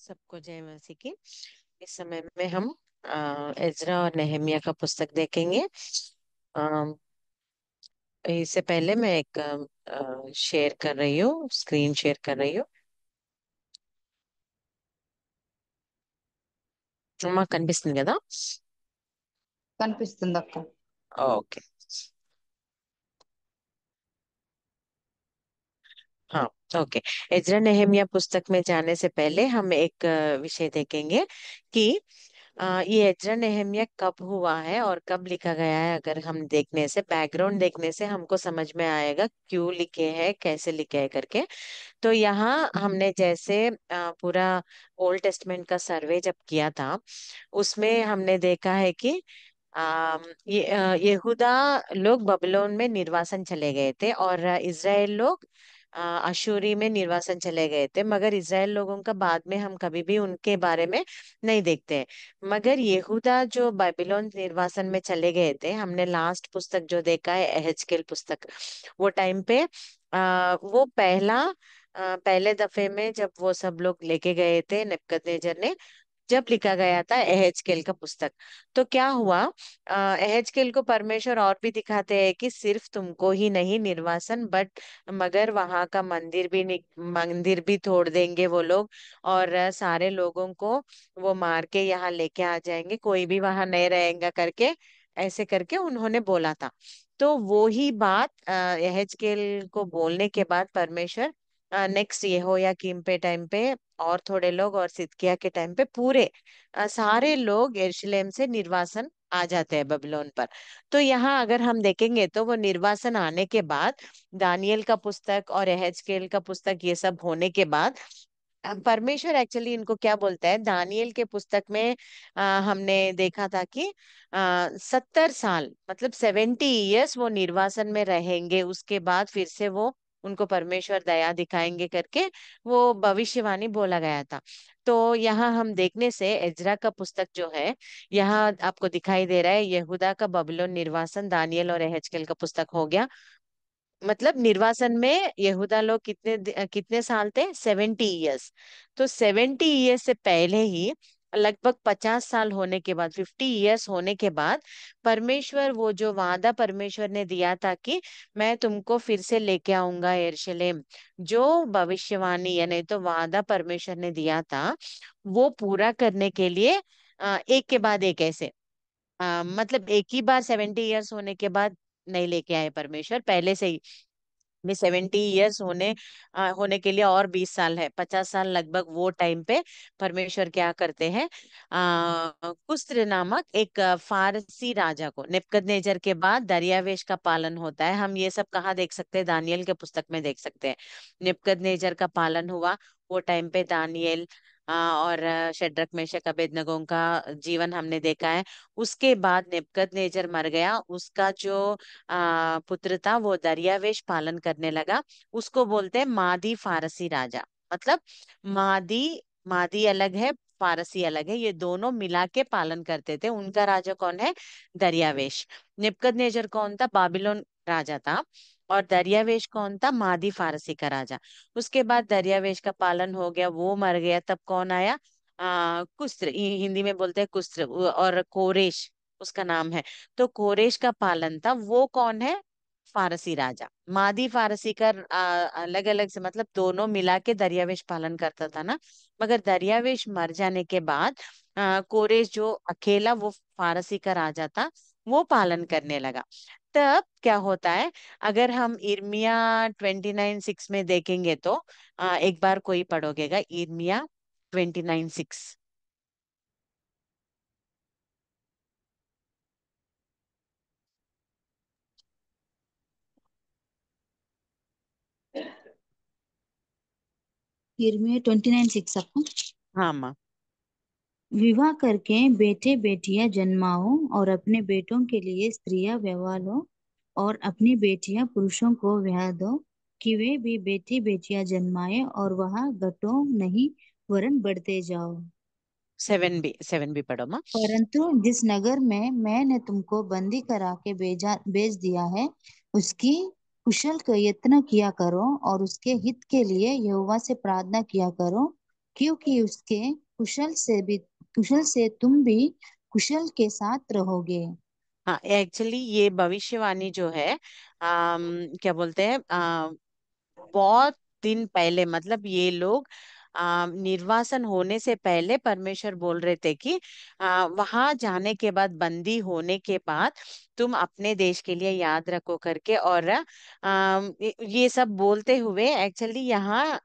सबको जय मसीह की। इस समय में हम एजरा और नेहमिया का पुस्तक देखेंगे। अ, इससे पहले मैं एक शेयर कर रही हूँ, स्क्रीन शेयर कर रही हूँ। అమ్మా కనిపిస్తుంది కదా? కనిపిస్తుంది అక్క. ఓకే। हाँ। ओके। एजरा नेहमिया पुस्तक में जाने से पहले हम एक विषय देखेंगे कि ये एजरा नेहमिया कब हुआ है और कब लिखा गया है। अगर हम देखने से, बैकग्राउंड देखने से हमको समझ में आएगा क्यों लिखे हैं, कैसे लिखे हैं करके। तो यहाँ हमने जैसे पूरा ओल्ड टेस्टमेंट का सर्वे जब किया था, उसमें हमने देखा है कि यहूदा लोग बबलोन में निर्वासन चले गए थे और इज़राइल लोग अशूरी में निर्वासन चले गए थे। मगर इज़राइल लोगों का बाद में हम कभी भी उनके बारे में नहीं देखते हैं। मगर यहूदा जो बाबिलोन निर्वासन में चले गए थे, हमने लास्ट पुस्तक जो देखा है एहेजकेल पुस्तक, वो टाइम पे वो पहले दफे में जब वो सब लोग लेके गए थे नेबुकदनेस्सर ने, जब लिखा गया था एहेजकेल का पुस्तक। तो क्या हुआ, एहेजकेल को परमेश्वर और भी दिखाते हैं कि सिर्फ तुमको ही नहीं निर्वासन, बट मगर वहां का मंदिर भी तोड़ देंगे वो लोग, और सारे लोगों को वो मार के यहाँ लेके आ जाएंगे, कोई भी वहां नहीं रहेगा करके, ऐसे करके उन्होंने बोला था। तो वो ही बात एहेजकेल को बोलने के बाद परमेश्वर नेक्स्ट यहोयाकीम पे टाइम पे और थोड़े लोग और सिदकिय्याह के टाइम पे पूरे सारे लोग यरूशलेम से निर्वासन आ जाते हैं बबीलोन पर। तो यहाँ अगर हम देखेंगे तो वो निर्वासन आने के बाद, दानियेल का पुस्तक और एहेजकेल का पुस्तक ये सब होने के बाद, परमेश्वर एक्चुअली इनको क्या बोलता है, दानियेल के पुस्तक में हमने देखा था कि 70 साल मतलब 70 ईयर्स वो निर्वासन में रहेंगे, उसके बाद फिर से वो उनको परमेश्वर दया दिखाएंगे करके वो भविष्यवाणी बोला गया था। तो यहाँ हम देखने से एजरा का पुस्तक जो है, यहाँ आपको दिखाई दे रहा है यहूदा का बबीलोन निर्वासन, दानियेल और एहेजकेल का पुस्तक हो गया। मतलब निर्वासन में यहूदा लोग कितने साल थे, 70 ईयर्स। तो 70 ईयर्स से पहले ही, लगभग 50 साल होने के बाद, 50 ईयर्स होने के बाद, परमेश्वर वो जो वादा परमेश्वर ने दिया था कि मैं तुमको फिर से लेके आऊंगा यरूशलेम, जो भविष्यवाणी या नहीं तो वादा परमेश्वर ने दिया था, वो पूरा करने के लिए एक के बाद एक ऐसे, मतलब एक ही बार 70 ईयर्स होने के बाद नहीं लेके आए परमेश्वर, पहले से ही में 70 ईयर्स होने के लिए और 20 साल है, 50 साल लगभग वो टाइम पे परमेश्वर क्या करते हैं, कुस्र नामक एक फारसी राजा को, नेबुकदनेस्सर के बाद दरियावेश का पालन होता है। हम ये सब कहाँ देख सकते हैं, दानियेल के पुस्तक में देख सकते हैं। नेबुकदनेस्सर का पालन हुआ, वो टाइम पे दानियेल और शद्रक मेशक अबेदनगो का जीवन हमने देखा है। उसके बाद नेबुकदनेस्सर मर गया, उसका जो पुत्र था वो दरियावेश पालन करने लगा। उसको बोलते हैं मादी फारसी राजा। मतलब मादी मादी अलग है, फारसी अलग है, ये दोनों मिला के पालन करते थे। उनका राजा कौन है, दरियावेश। नेबुकदनेस्सर कौन था, बाबिलोन राजा था। और दरियावेश कौन था, मादी फारसी का राजा। उसके बाद दरियावेश का पालन हो गया, वो मर गया, तब कौन आया, कुस्र, हिंदी में बोलते हैं कुस्र, और कोरेश उसका नाम है। तो कोरेश का पालन था, वो कौन है, फारसी राजा। मादी फारसी का अलग अलग से, मतलब दोनों मिला के दरियावेश पालन करता था ना। मगर दरियावेश मर जाने के बाद कोरेश जो अकेला वो फारसी का राजा था, वो पालन करने लगा। तब क्या होता है, अगर हम इर्मिया 29:6 में देखेंगे तो, एक बार कोई पढ़ोगेगा इर्मिया 29:6। इर्मिया 29:6 आपको. हाँ माँ। विवाह करके बेटे बेटियां जन्माओ और अपने बेटों के लिए स्त्रियां ब्याह लो, और अपनी बेटियां पुरुषों को ब्याह दो, कि वे भी बेटी बेटियां जन्माए और वहां घटो नहीं, वरन बढ़ते जाओ. 7 भी पढ़ो माँ। परंतु जिस नगर में मैंने तुमको बंदी करा के भेज दिया है, उसकी कुशल का यत्न किया करो और उसके हित के लिए यहोवा से प्रार्थना किया करो, क्योंकि उसके कुशल से तुम भी कुशल के साथ रहोगे। हाँ, एक्चुअली ये भविष्यवाणी जो है, क्या बोलते हैं, बहुत दिन पहले, मतलब ये लोग निर्वासन होने से पहले परमेश्वर बोल रहे थे कि वहां जाने के बाद, बंदी होने के बाद तुम अपने देश के लिए याद रखो करके। और ये सब बोलते हुए एक्चुअली यहाँ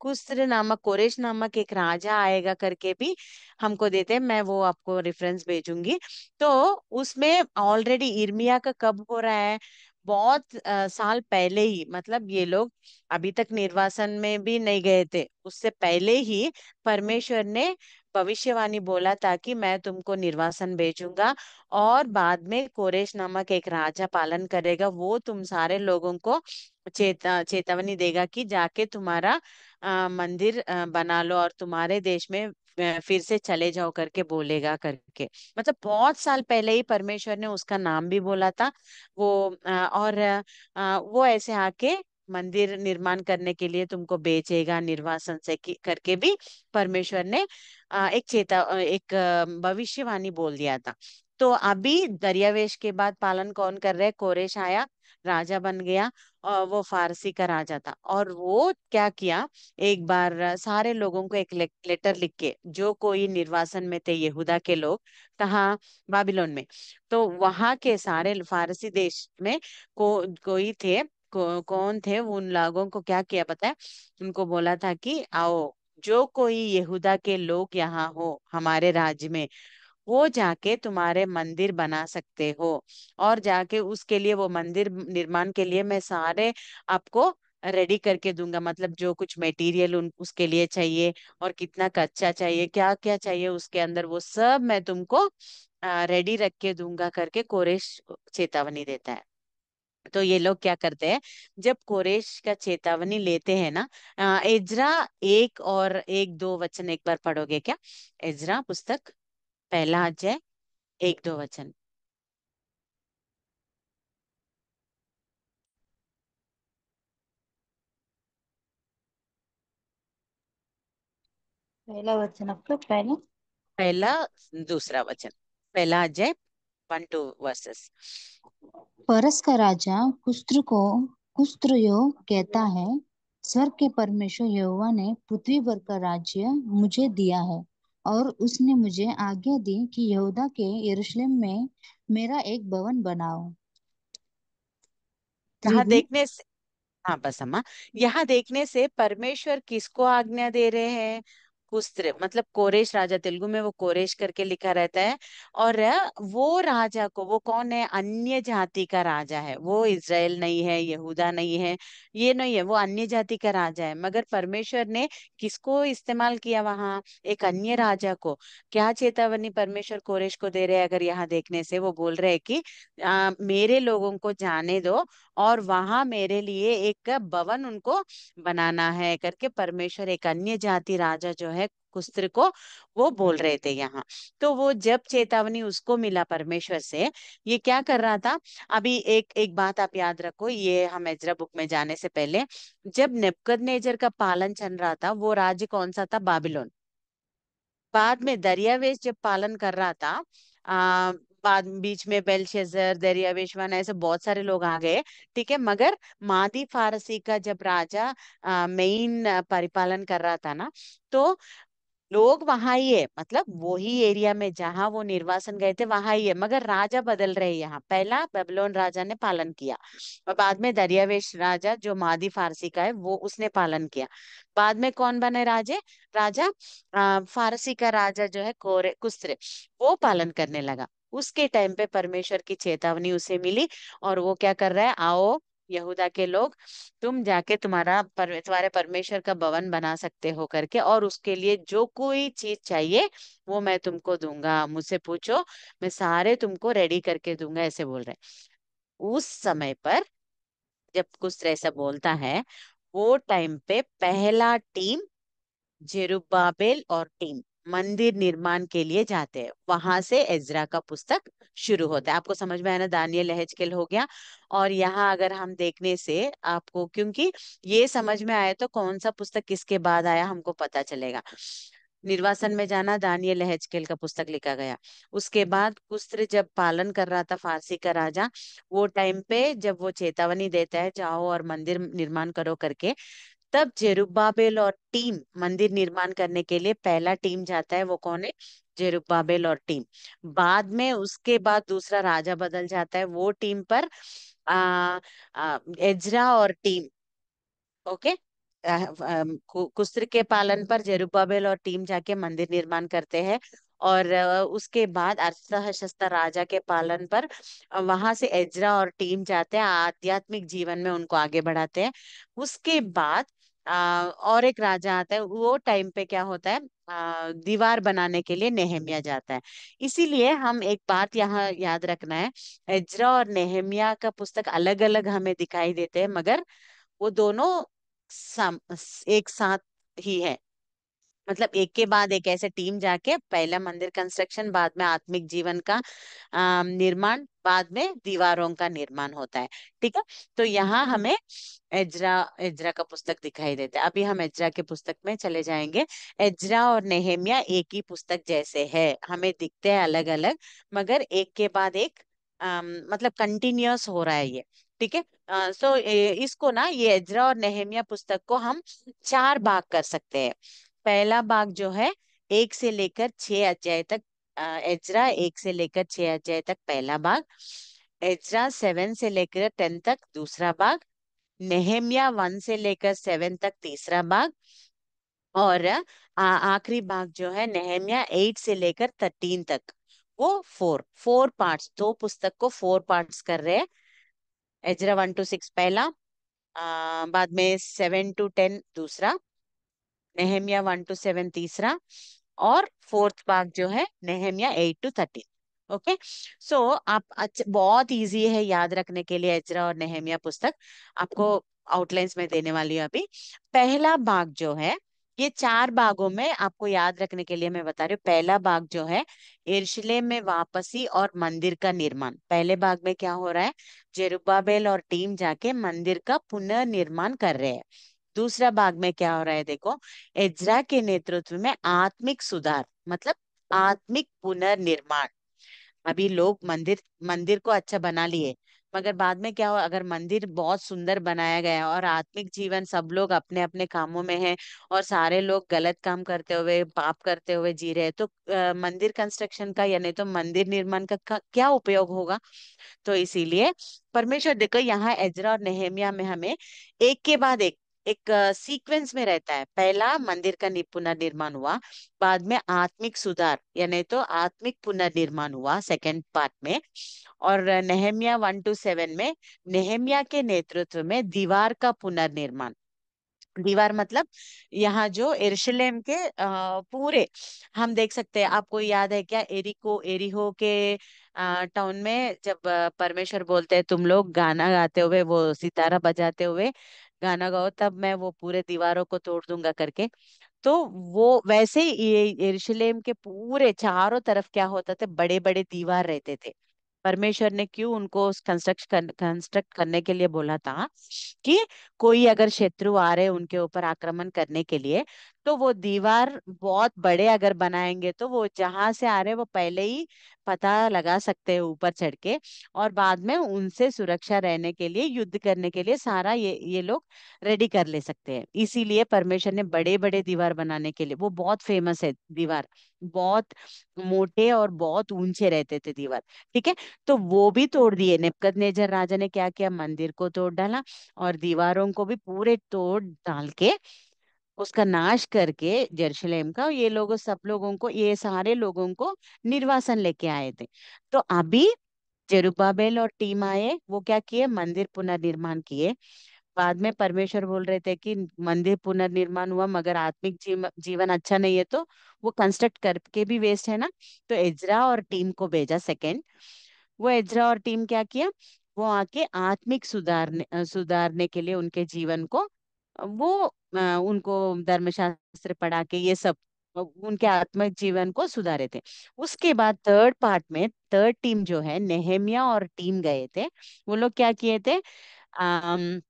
कुस्र नामक, कोरेश नामक एक राजा आएगा करके भी हमको देते हैं। मैं वो आपको रेफरेंस भेजूंगी। तो उसमें ऑलरेडी इर्मिया का कब हो रहा है, बहुत साल पहले ही, मतलब ये लोग अभी तक निर्वासन में भी नहीं गए थे, उससे पहले ही परमेश्वर ने भविष्यवाणी बोला था कि मैं तुमको निर्वासन भेजूंगा, और बाद में कोरेश नामक एक राजा पालन करेगा, वो तुम सारे लोगों को चेतावनी देगा कि जाके तुम्हारा मंदिर बना लो और तुम्हारे देश में फिर से चले जाओ करके बोलेगा करके। मतलब बहुत साल पहले ही परमेश्वर ने उसका नाम भी बोला था। वो और वो ऐसे आके मंदिर निर्माण करने के लिए तुमको बेचेगा निर्वासन से करके भी परमेश्वर ने एक भविष्यवाणी बोल दिया था। तो अभी दरियावेश के बाद पालन कौन कर रहे? कोरेश आया, राजा बन गया, और वो फारसी का राजा था। और वो क्या किया, एक बार सारे लोगों को एक लेटर लिख के, जो कोई निर्वासन में थे यहूदा के लोग, कहाँ, बाबिलोन में, तो वहां के सारे फारसी देश में कोई थे, कौन थे, उन लोगों को क्या किया पता है? उनको बोला था कि आओ, जो कोई यहूदा के लोग यहाँ हो हमारे राज्य में, वो जाके तुम्हारे मंदिर बना सकते हो। और जाके उसके लिए, वो मंदिर निर्माण के लिए मैं सारे आपको रेडी करके दूंगा, मतलब जो कुछ मटेरियल उसके लिए चाहिए, और कितना कच्चा चाहिए, क्या क्या चाहिए उसके अंदर, वो सब मैं तुमको रेडी रख के दूंगा करके कोरेश चेतावनी देता है। तो ये लोग क्या करते हैं, जब कोरेश का चेतावनी लेते हैं ना, एज्रा 1 और 1-2 वचन एक बार पढ़ोगे क्या? एज्रा पुस्तक, पहला अध्याय, 1-2 वचन। पहला वचन आपका पहला। पहला, दूसरा वचन, पहला अध्याय, 1-2 वर्सेस। परस का राजा कुस्त्रयो कहता है, स्वर्ग के परमेश्वर यहोवा ने पृथ्वी भर का राज्य मुझे दिया है, और उसने मुझे आज्ञा दी कि यहूदा के यरूशलेम में मेरा एक भवन बनाओ। यहाँ त्रिगु देखने से, हाँ बस अम्मा, यहाँ देखने से परमेश्वर किसको आज्ञा दे रहे हैं? कुस्त्र, मतलब कोरेश राजा, तेलुगु में वो कोरेश करके लिखा रहता है। और वो राजा को, वो कौन है? अन्य जाति का राजा है, वो इज़राइल नहीं है, यहूदा नहीं है, ये नहीं है, वो अन्य जाति का राजा है। मगर परमेश्वर ने किसको इस्तेमाल किया वहां? एक अन्य राजा को। क्या चेतावनी परमेश्वर कोरेश को दे रहे हैं? अगर यहाँ देखने से वो बोल रहे हैं कि मेरे लोगों को जाने दो, और वहां मेरे लिए एक भवन उनको बनाना है करके परमेश्वर एक अन्य जाति राजा जो है कुस्त्र को, वो बोल रहे थे यहाँ। तो वो जब चेतावनी उसको मिला परमेश्वर से, ये क्या कर रहा था? अभी एक एक बात आप याद रखो, ये हम एजरा बुक में जाने से पहले, जब नेबुकदनेस्सर का पालन चल रहा था, वो राज्य कौन सा था? बाबिलोन। बाद में दरियावेश जब पालन कर रहा था, आ, बाद बीच में बेलशेजर, दरियावेश वन, ऐसे बहुत सारे लोग आ गए, ठीक है। मगर मादी फारसी का जब राजा मेन परिपालन कर रहा था ना, तो लोग वहां ही है, मतलब वही एरिया में जहां वो निर्वासन गए थे वहां ही है, मगर राजा बदल रहे हैं। यहाँ पहला बेबीलोन राजा ने पालन किया, और बाद में दरियावेश राजा जो मादी फारसी का है, वो उसने पालन किया। बाद में कौन बने राजा? फारसी का राजा जो है कोरे कुस्रे, वो पालन करने लगा। उसके टाइम पे परमेश्वर की चेतावनी उसे मिली, और वो क्या कर रहा है? आओ यहूदा के लोग, तुम जाके तुम्हारे परमेश्वर का भवन बना सकते हो करके, और उसके लिए जो कोई चीज चाहिए वो मैं तुमको दूंगा, मुझसे पूछो, मैं सारे तुमको रेडी करके दूंगा, ऐसे बोल रहे हैं। उस समय पर जब कुछ ऐसा बोलता है, वो टाइम पे पहला टीम जेरुब्बाबेल और टीम, मंदिर निर्माण के लिए जाते हैं। वहां से एजरा का पुस्तक शुरू होता है। आपको समझ में आया ना, दानियेल यहेजकेल हो गया। और यहाँ अगर हम देखने से आपको, क्योंकि ये समझ में आया तो कौन सा पुस्तक किसके बाद आया हमको पता चलेगा। निर्वासन में जाना, दानियेल यहेजकेल का पुस्तक लिखा गया। उसके बाद कुस्र जब पालन कर रहा था फारसी का राजा, वो टाइम पे जब वो चेतावनी देता है जाओ और मंदिर निर्माण करो करके, तब जेरुब्बाबेल और टीम मंदिर निर्माण करने के लिए पहला टीम जाता है। वो कौन है? जेरुब्बाबेल और टीम। बाद में उसके बाद दूसरा राजा बदल जाता है, वो टीम पर एजरा और टीम। ओके। कुस्र के पालन पर जेरुब्बाबेल और टीम जाके मंदिर निर्माण करते हैं। और उसके बाद अर्थशस्ता राजा के पालन पर वहां से एजरा और टीम जाते हैं, आध्यात्मिक जीवन में उनको आगे बढ़ाते हैं। उसके बाद और एक राजा आता है। वो टाइम पे क्या होता है, दीवार बनाने के लिए नेहेमिया जाता है। इसीलिए हम एक बात यहाँ याद रखना है, एजरा और नेहेमिया का पुस्तक अलग अलग हमें दिखाई देते हैं, मगर वो दोनों सम, एक साथ ही है। मतलब एक के बाद एक ऐसे टीम जाके पहला मंदिर कंस्ट्रक्शन, बाद में आत्मिक जीवन का निर्माण, बाद में दीवारों का निर्माण होता है। ठीक है। तो यहाँ हमें एजरा एजरा का पुस्तक दिखाई देता है। अभी हम एजरा के पुस्तक में चले जाएंगे। एजरा और नेहेमिया एक ही पुस्तक जैसे है, हमें दिखते हैं अलग अलग, मगर एक के बाद एक मतलब कंटिन्यूअस हो रहा है ये। ठीक है। सो इसको ना, ये एजरा और नेहेमिया पुस्तक को हम चार भाग कर सकते हैं। पहला भाग जो है 1 से लेकर 6 अध्याय तक, एजरा 1 से लेकर 6 अध्याय तक पहला भाग, एजरा 7 से लेकर 10 तक दूसरा भाग, नेहेमिया 1 से लेकर 7 तक तीसरा भाग, और आखिरी भाग जो है नेहेमिया 8 से लेकर 13 तक, वो फोर फोर पार्ट्स, दो पुस्तक को फोर पार्ट्स कर रहे हैं। एजरा 1 to 6 पहला, बाद में 7 to 10 दूसरा, नेहेमिया 1 to 7 तीसरा, और फोर्थ पार्ट जो है नेहेमिया 8 to 13। ओके। सो आप बहुत इजी है याद रखने के लिए एजरा और नेहेमिया पुस्तक। आपको आउटलाइंस में देने वाली हूँ अभी। पहला भाग जो है, ये चार भागों में आपको याद रखने के लिए मैं बता रही हूँ। पहला भाग जो है यरूशलेम में वापसी और मंदिर का निर्माण। पहले भाग में क्या हो रहा है, जेरुब्बाबेल और टीम जाके मंदिर का पुनर्निर्माण कर रहे हैं। दूसरा भाग में क्या हो रहा है देखो, एजरा के नेतृत्व में आत्मिक सुधार, मतलब आत्मिक पुनर्निर्माण। अभी लोग मंदिर मंदिर को अच्छा बना लिए, मगर बाद में क्या हो, अगर मंदिर बहुत सुंदर बनाया गया है और आत्मिक जीवन सब लोग अपने अपने कामों में हैं, और सारे लोग गलत काम करते हुए पाप करते हुए जी रहे हैं, तो मंदिर कंस्ट्रक्शन का या नहीं तो मंदिर निर्माण का क्या उपयोग होगा। तो इसीलिए परमेश्वर देखो यहाँ एजरा और नेहेमिया में हमें एक के बाद एक सीक्वेंस में रहता है। पहला मंदिर का पुनर्निर्माण हुआ, बाद में आत्मिक सुधार यानी तो आत्मिक पुनर्निर्माण हुआ सेकंड पार्ट में, और नेहेमिया 1 to 7 में नेहेमिया के नेतृत्व में दीवार का पुनर्निर्माण। दीवार मतलब यहाँ जो यरूशलेम के पूरे हम देख सकते हैं। आपको याद है क्या, एरिहो के टाउन में जब परमेश्वर बोलते हैं तुम लोग गाना गाते हुए, वो सितारा बजाते हुए गाना गाओ, तब मैं वो पूरे दीवारों को तोड़ दूंगा करके। तो वो वैसे ही ये यरूशलेम के पूरे चारों तरफ क्या होता था, बड़े बड़े दीवार रहते थे। परमेश्वर ने क्यों उनको कंस्ट्रक्ट करने के लिए बोला था कि कोई अगर शत्रु आ रहे उनके ऊपर आक्रमण करने के लिए, तो वो दीवार बहुत बड़े अगर बनाएंगे तो वो जहां से आ रहे वो पहले ही पता लगा सकते हैं ऊपर चढ़ के, और बाद में उनसे सुरक्षा रहने के लिए, युद्ध करने के लिए सारा ये लोग रेडी कर ले सकते हैं। इसीलिए परमेश्वर ने बड़े बड़े दीवार बनाने के लिए, वो बहुत फेमस है दीवार, बहुत मोटे और बहुत ऊंचे रहते थे दीवार। ठीक है। तो वो भी तोड़ दिए। नेबूकदनेस्सर राजा ने क्या किया, मंदिर को तोड़ डाला और दीवारों को भी पूरे तोड़ डाल के उसका नाश करके यरूशलेम का, ये लोगों सब लोगों को, ये सारे लोगों को निर्वासन लेके आए थे। तो अभी जेरुब्बाबेल और टीम आए, वो क्या किए, मंदिर पुनर्निर्माण किए। बाद में परमेश्वर बोल रहे थे कि मंदिर पुनर्निर्माण हुआ मगर आत्मिक जीवन अच्छा नहीं है, तो वो कंस्ट्रक्ट करके भी वेस्ट है ना। तो एजरा और टीम को भेजा सेकेंड। वो एजरा और टीम क्या किया, वो आके आत्मिक सुधारने के लिए उनके जीवन को, वो उनको धर्मशास्त्र पढ़ा के ये सब उनके आत्मिक जीवन को सुधारे थे। उसके बाद थर्ड पार्ट में थर्ड टीम जो है, नेहेमिया और टीम गए थे। वो लोग क्या किए थे, अम,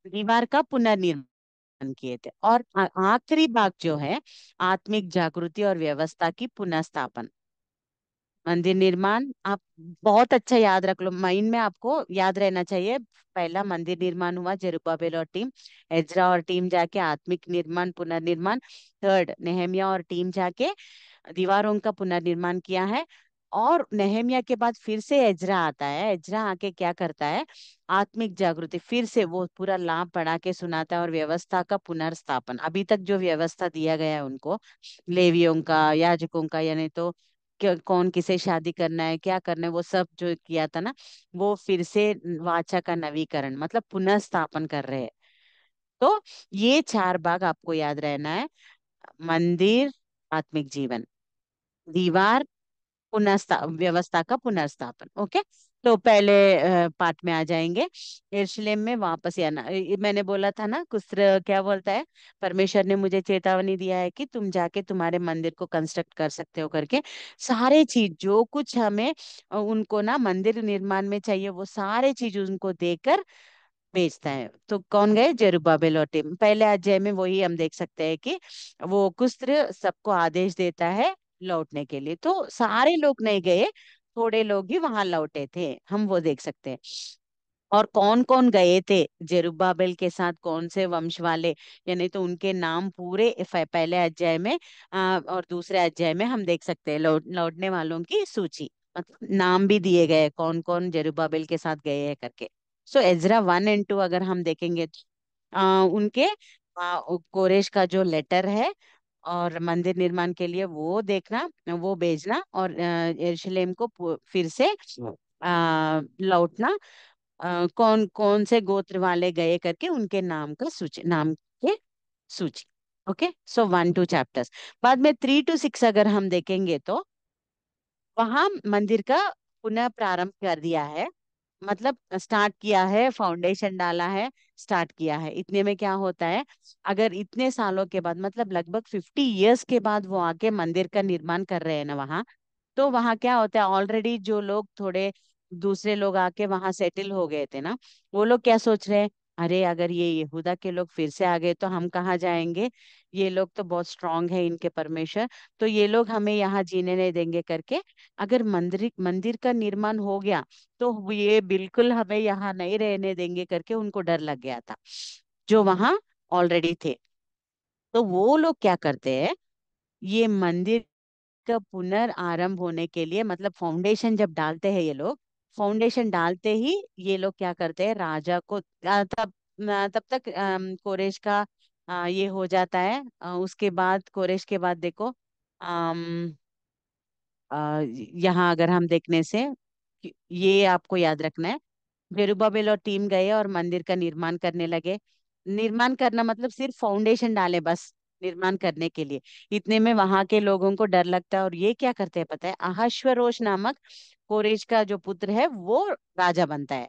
दीवार का पुनर्निर्माण किए थे। और आखिरी भाग जो है, आत्मिक जागृति और व्यवस्था की पुनः स्थापन, मंदिर निर्माण। आप बहुत अच्छा याद रख लो, माइंड में आपको याद रहना चाहिए। पहला मंदिर निर्माण हुआ, जेरुब्बाबेल और टीम, एज्रा और टीम जाके आत्मिक निर्माण पुनर्निर्माण। थर्ड, नेहेमिया और टीम जाके दीवारों का पुनर्निर्माण किया है। और नेहेमिया के बाद फिर से एजरा आता है। एजरा आके क्या करता है, आत्मिक जागृति फिर से वो पूरा लाभ पढ़ा के सुनाता है और व्यवस्था का पुनर्स्थापन। अभी तक जो व्यवस्था दिया गया है उनको, लेवियों का, याजकों का, यानी तो कौन किसे शादी करना है, क्या करना है, वो सब जो किया था ना, वो फिर से वाचा का नवीकरण मतलब पुनर्स्थापन कर रहे हैं। तो ये चार भाग आपको याद रहना है। मंदिर, आत्मिक जीवन, दीवार, व्यवस्था का पुनर्स्थापन। ओके। तो पहले पार्ट में आ जाएंगे, यरूशलेम में वापस आना। मैंने बोला था ना, कुछ क्या बोलता है, परमेश्वर ने मुझे चेतावनी दिया है कि तुम जाके तुम्हारे मंदिर को कंस्ट्रक्ट कर सकते हो करके। सारे चीज जो कुछ हमें उनको ना मंदिर निर्माण में चाहिए, वो सारे चीज उनको देकर भेजता है। तो कौन गए, जेरुब्बाबेल और टीम। पहले अध्याय में वही हम देख सकते हैं कि वो कुस्र सबको आदेश देता है लौटने के लिए। तो सारे लोग नहीं गए, थोड़े लोग ही वहां लौटे थे, हम वो देख सकते हैं। और कौन कौन गए थे जेरुब्बाबेल के साथ, कौन से वंश वाले, यानी तो उनके नाम पूरे पहले अध्याय में और दूसरे अध्याय में हम देख सकते हैं, लौटने वालों की सूची, मतलब नाम भी दिए गए कौन कौन जेरुब्बाबेल के साथ गए हैं करके। सो एजरा 1 और 2 अगर हम देखेंगे तो उनके कोरेश का जो लेटर है और मंदिर निर्माण के लिए वो देखना, वो भेजना, और यरूशलेम को फिर से लौटना, कौन कौन से गोत्र वाले गए करके उनके नाम का सूची, नाम के सूची। ओके। सो 1 2 चैप्टर्स। बाद में 3 to 6 अगर हम देखेंगे तो वहां मंदिर का पुनः प्रारंभ कर दिया है, मतलब स्टार्ट किया है, फाउंडेशन डाला है, स्टार्ट किया है। इतने में क्या होता है, अगर इतने सालों के बाद, मतलब लगभग 50 years के बाद वो आके मंदिर का निर्माण कर रहे हैं ना वहाँ, तो वहाँ क्या होता है, ऑलरेडी जो लोग थोड़े दूसरे लोग आके वहां सेटल हो गए थे ना, वो लोग क्या सोच रहे हैं, अरे अगर ये यहूदा के लोग फिर से आ गए तो हम कहाँ जाएंगे, ये लोग तो बहुत स्ट्रांग है इनके परमेश्वर, तो ये लोग हमें यहाँ जीने नहीं देंगे करके, अगर मंदिर मंदिर का निर्माण हो गया तो ये बिल्कुल हमें यहाँ नहीं रहने देंगे करके उनको डर लग गया था, जो वहां ऑलरेडी थे। तो वो लोग क्या करते हैं, ये मंदिर का पुनर्आरंभ होने के लिए, मतलब फाउंडेशन जब डालते हैं ये लोग, फाउंडेशन डालते ही ये लोग क्या करते हैं, राजा को तब तक कोरेश का ये हो जाता है। उसके बाद कोरेश के बाद देखो, यहाँ अगर हम देखने से, ये आपको याद रखना है, जेरुब्बाबेल और टीम गए और मंदिर का निर्माण करने लगे। निर्माण करना मतलब सिर्फ फाउंडेशन डाले बस, निर्माण करने के लिए। इतने में वहां के लोगों को डर लगता है और ये क्या करते हैं पता है, अहश्वेरोश नामक कोरेश का जो पुत्र है वो राजा बनता है।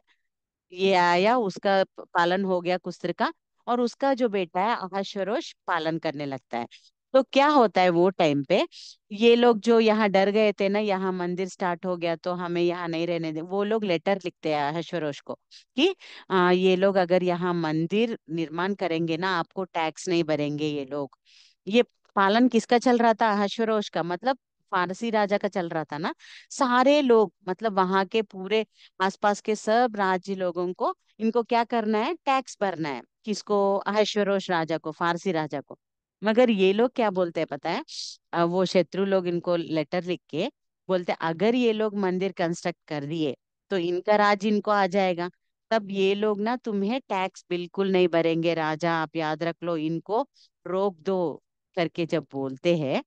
ये आया, उसका पालन हो गया कुस्र का, और उसका जो बेटा है अहश्वेरोश पालन करने लगता है। तो क्या होता है वो टाइम पे, ये लोग जो यहाँ डर गए थे ना, यहाँ मंदिर स्टार्ट हो गया तो हमें यहाँ नहीं रहने दे, वो लोग लेटर लिखते हैं अहश्वेरोश को कि ये लोग अगर यहाँ मंदिर निर्माण करेंगे ना, आपको टैक्स नहीं भरेंगे ये लोग। ये पालन किसका चल रहा था, अहश्वेरोश का, मतलब फारसी राजा का चल रहा था ना। सारे लोग, मतलब वहां के पूरे आसपास के सब राज्य लोगों को, इनको क्या करना है, टैक्स भरना है। किसको, अहश्वेरोश राजा को, फारसी राजा को। मगर ये लोग क्या बोलते हैं पता है, वो शत्रु लोग इनको लेटर लिख के बोलते हैं, अगर ये लोग मंदिर कंस्ट्रक्ट कर दिए तो इनका राज इनको आ जाएगा, तब ये लोग ना तुम्हें टैक्स बिल्कुल नहीं भरेंगे राजा, आप याद रख लो, इनको रोक दो करके जब बोलते हैं,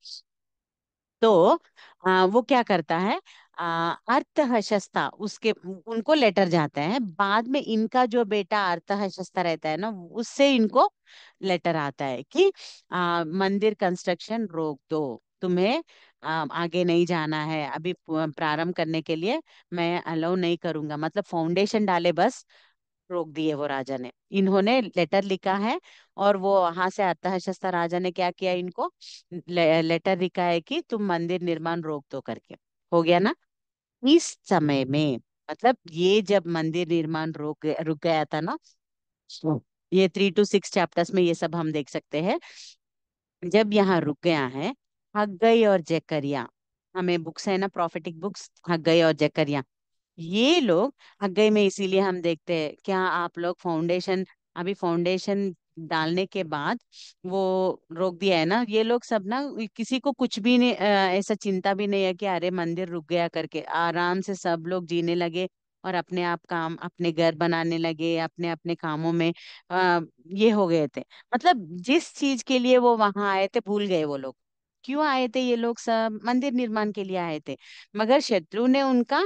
तो वो क्या करता है, अर्थहशस्ता उसके उनको लेटर जाता है। बाद में इनका जो बेटा अर्थहशस्ता रहता है ना, उससे इनको लेटर आता है कि मंदिर कंस्ट्रक्शन रोक दो, तुम्हें आगे नहीं जाना है अभी, प्रारंभ करने के लिए मैं अलाउ नहीं करूंगा, मतलब फाउंडेशन डाले बस, रोक दिए वो राजा ने। इन्होंने लेटर लिखा है, और वो वहां से अर्थशास्त्र राजा ने क्या किया, इनको लेटर लिखा है कि तुम मंदिर निर्माण रोक दो करके। हो गया ना। इस समय में, मतलब ये जब मंदिर निर्माण रुक गया था ना, ये 3 to 6 चैप्टर्स में ये सब हम देख सकते हैं। जब यहाँ रुक गया है, हग्गई और जकरिया, हमें बुक्स है ना, प्रॉफिटिक बुक्स, हग्गई और जकरिया, ये लोग, हग्गई में इसीलिए हम देखते हैं, क्या आप लोग फाउंडेशन, अभी फाउंडेशन डालने के बाद वो रोक दिया है ना, ये लोग सब ना, किसी को कुछ भी नहीं, ऐसा चिंता भी नहीं है कि अरे मंदिर रुक गया करके, आराम से सब लोग जीने लगे, और अपने आप काम, अपने घर बनाने लगे, अपने अपने कामों में आ, ये हो गए थे। मतलब जिस चीज के लिए वो वहां आए थे भूल गए वो लोग। क्यों आए थे ये लोग, सब मंदिर निर्माण के लिए आए थे। मगर शत्रु ने उनका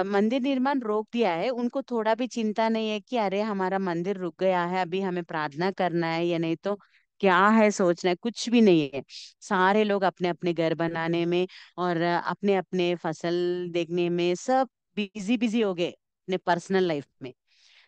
मंदिर निर्माण रोक दिया है। उनको थोड़ा भी चिंता नहीं है कि अरे हमारा मंदिर रुक गया है, अभी हमें प्रार्थना करना है या नहीं तो क्या है, सोचना है, कुछ भी नहीं है। सारे लोग अपने अपने घर बनाने में और अपने अपने फसल देखने में सब बिजी बिजी हो गए अपने पर्सनल लाइफ में।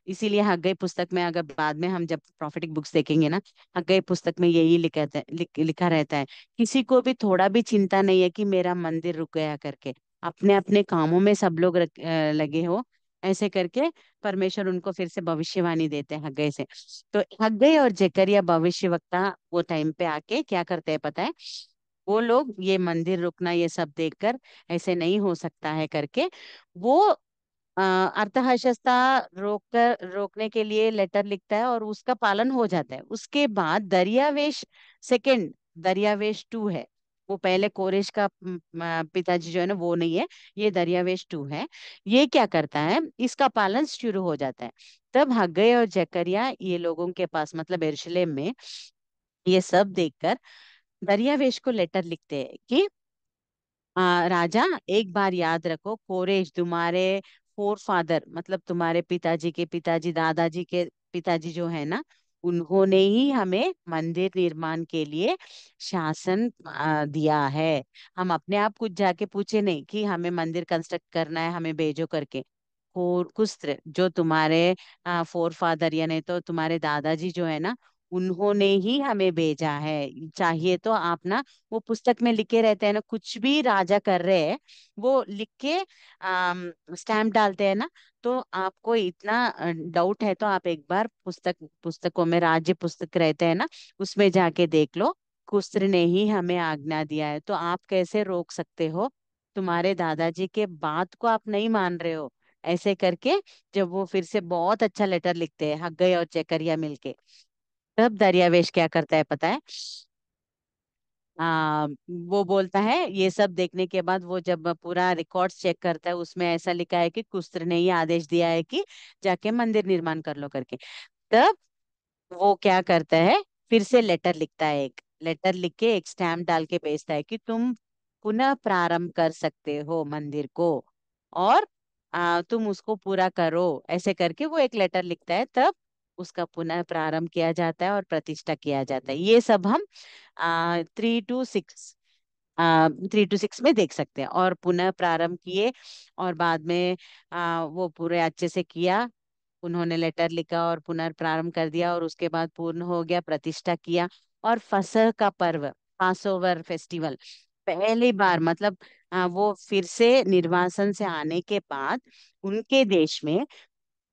इसीलिए हग्गई पुस्तक में, अगर बाद में हम जब प्रॉफिटिक बुक्स देखेंगे ना, हग्गई पुस्तक में यही लिखा रहता है, किसी को भी थोड़ा भी चिंता नहीं है कि मेरा मंदिर रुक गया करके, अपने अपने कामों में सब लोग लगे हो, ऐसे करके परमेश्वर उनको फिर से भविष्यवाणी देते हैं हग्गई से। तो हग्गई और जकरिया भविष्यवक्ता वो टाइम पे आके क्या करते हैं पता है, वो लोग ये मंदिर रुकना ये सब देखकर ऐसे नहीं हो सकता है करके, वो अर्थशास्त्र रोकने के लिए लेटर लिखता है, और उसका पालन हो जाता है। उसके बाद दरियावेश सेकंड, दरियावेश 2 है। वो पहले कोरेश का पिताजी जो है ना, वो नहीं है, ये दरियावेश 2 है। ये क्या करता है, इसका पालन शुरू हो जाता है। तब हग्गई और जकरिया ये लोगों के पास, मतलब यरूशलेम में, ये सब देखकर दरियावेश को लेटर लिखते हैं कि राजा, एक बार याद रखो, कोरेश तुम्हारे फोर फादर, मतलब तुम्हारे पिताजी के पिताजी, दादाजी के पिताजी जो है ना, उन्होंने ही हमें मंदिर निर्माण के लिए शासन दिया है। हम अपने आप कुछ जाके पूछे नहीं कि हमें मंदिर कंस्ट्रक्ट करना है, हमें भेजो करके। कुस्त्र जो तुम्हारे फोर फादर, या नहीं तो तुम्हारे दादाजी जो है ना, उन्होंने ही हमें भेजा है। चाहिए तो आप ना, वो पुस्तक में लिखे रहते हैं ना, कुछ भी राजा कर रहे हैं वो लिख के स्टैम्प डालते हैं ना। तो आपको इतना डाउट है तो आप एक बार पुस्तकों में, राज्य पुस्तक रहते हैं ना, उसमें जाके देख लो। कुस्र ने ही हमें आज्ञा दिया है, तो आप कैसे रोक सकते हो, तुम्हारे दादाजी के बात को आप नहीं मान रहे हो, ऐसे करके। जब वो फिर से बहुत अच्छा लेटर लिखते हैं हग्गई और जकरिया मिलके, तब दरियावेश क्या करता है पता है, आ, वो बोलता है, ये सब देखने के बाद वो जब पूरा रिकॉर्ड्स चेक करता है, उसमें ऐसा लिखा है कि कुस्र ने ही आदेश दिया है कि जाके मंदिर निर्माण कर लो करके। तब वो क्या करता है, फिर से लेटर लिखता है, एक लेटर लिख के एक स्टैम्प डाल के भेजता है कि तुम पुनः प्रारंभ कर सकते हो मंदिर को, और तुम उसको पूरा करो, ऐसे करके वो एक लेटर लिखता है। तब उसका पुनः प्रारंभ किया जाता है और प्रतिष्ठा किया जाता है। ये सब हम 3 to 6 3 to 6 में देख सकते हैं। और पुनः प्रारंभ किए, और बाद में वो पूरे अच्छे से किया, उन्होंने लेटर लिखा और पुनर्प्रारंभ कर दिया, और उसके बाद पूर्ण हो गया, प्रतिष्ठा किया। और फसह का पर्व, पास ओवर फेस्टिवल, पहली बार, मतलब वो फिर से निर्वासन से आने के बाद उनके देश में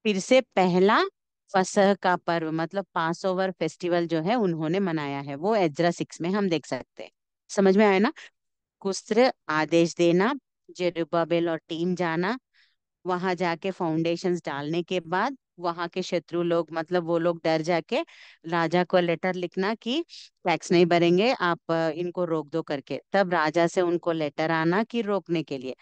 फिर से पहला फसह का पर्व, मतलब पास ओवर फेस्टिवल जो है उन्होंने मनाया है, वो एज्रा 6 में हम देख सकते हैं। समझ में आया ना। कुस्र आदेश देना, जेरुब्बाबेल और टीम जाना, वहां जाके फाउंडेशंस डालने के बाद वहां के शत्रु लोग, मतलब वो लोग डर जाके राजा को लेटर लिखना कि टैक्स नहीं भरेंगे आप, इनको रोक दो करके। तब राजा से उनको लेटर आना कि रोकने के लिए।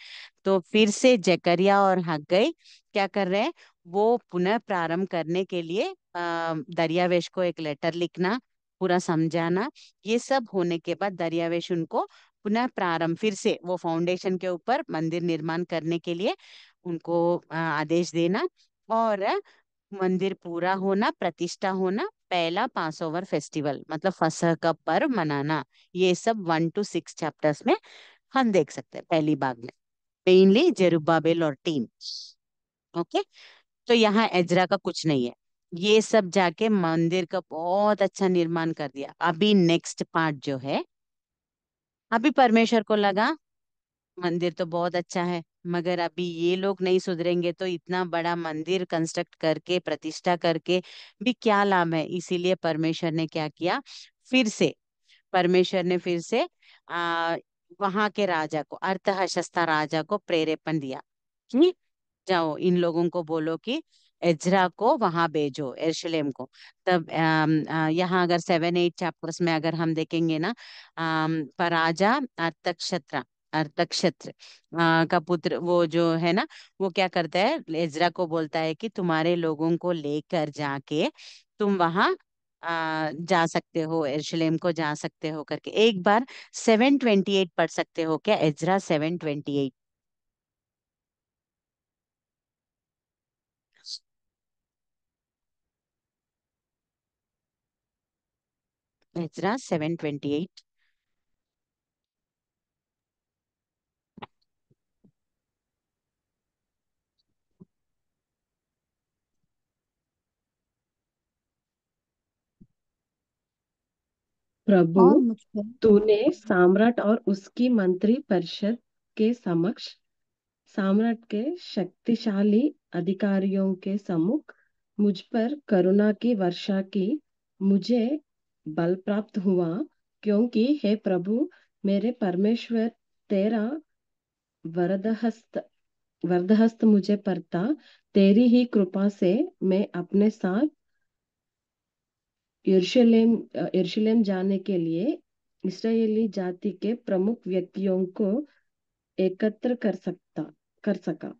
तो फिर से जकरिया और हग्गई क्या कर रहे हैं, वो पुनः प्रारंभ करने के लिए दरियावेश को एक लेटर लिखना, पूरा समझाना। ये सब होने के बाद दरियावेश उनको पुनः प्रारंभ, फिर से वो फाउंडेशन के ऊपर मंदिर निर्माण करने के लिए उनको आदेश देना, और मंदिर पूरा होना, प्रतिष्ठा होना, पहला पास ओवर फेस्टिवल, मतलब फसह का पर्व मनाना। ये सब 1 to 6 चैप्टर्स में हम देख सकते हैं, पहली भाग में मेनली जेरुब्बाबेल और टीम। ओके। तो यहाँ एजरा का कुछ नहीं है। ये सब जाके मंदिर का बहुत अच्छा निर्माण कर दिया। अभी नेक्स्ट पार्ट जो है, अभी परमेश्वर को लगा मंदिर तो बहुत अच्छा है, मगर अभी ये लोग नहीं सुधरेंगे तो इतना बड़ा मंदिर कंस्ट्रक्ट करके प्रतिष्ठा करके भी क्या लाभ है। इसीलिए परमेश्वर ने क्या किया, फिर से परमेश्वर ने फिर से आ वहां के राजा को, अर्थहशस्ता राजा को प्रेरेपण दिया कि जाओ इन लोगों को बोलो कि एजरा को वहां भेजो, यरूशलेम को। तब यहाँ अगर 7-8 चैप्टर्स में अगर हम देखेंगे ना, पर राजा अर्थक्षत्र अर्थक्षत्र का पुत्र वो जो है ना, वो क्या करता है, एजरा को बोलता है कि तुम्हारे लोगों को लेकर जाके तुम वहां जा सकते हो, यरूशलेम को जा सकते हो करके। एक बार 7:28 पढ़ सकते हो क्या, एजरा 7:28? एजरा 7:28। और प्रभु, मुझ पर तूने सम्राट और उसकी मंत्री परिषद के समक्ष, सम्राट के शक्तिशाली अधिकारियों के सम्मुख मुझ पर करुणा की वर्षा की। मुझे बल प्राप्त हुआ, क्योंकि हे प्रभु मेरे परमेश्वर, तेरा वरदहस्त वरदहस्त मुझे पर था। तेरी ही कृपा से मैं अपने साथ यरूशलेम जाने के लिए इस्राएली जाति के प्रमुख व्यक्तियों को एकत्र कर सका।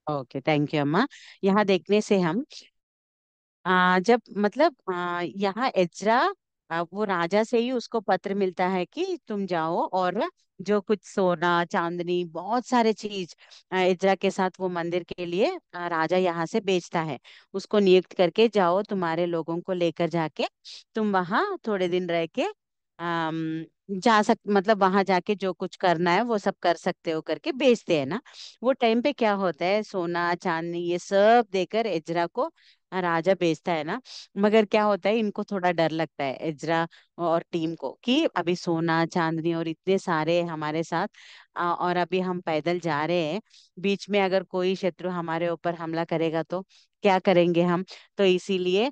ओके, थैंक यू अम्मा। यहाँ देखने से हम जब मतलब यहाँ एजरा, वो राजा से ही उसको पत्र मिलता है कि तुम जाओ और जो कुछ सोना चांदनी बहुत सारे चीज एजरा के साथ वो मंदिर के लिए राजा यहाँ से बेचता है। उसको नियुक्त करके जाओ, तुम्हारे लोगों को लेकर जाके तुम वहाँ थोड़े दिन रह के जा सक मतलब वहां जाके जो कुछ करना है वो सब कर सकते हो करके बेचते हैं ना। वो टाइम पे क्या होता है, सोना चांदनी ये सब देकर एजरा को राजा बेचता है ना। मगर क्या होता है, इनको थोड़ा डर लगता है एजरा और टीम को कि अभी सोना चांदनी और इतने सारे हमारे साथ और अभी हम पैदल जा रहे हैं, बीच में अगर कोई शत्रु हमारे ऊपर हमला करेगा तो क्या करेंगे हम। तो इसीलिए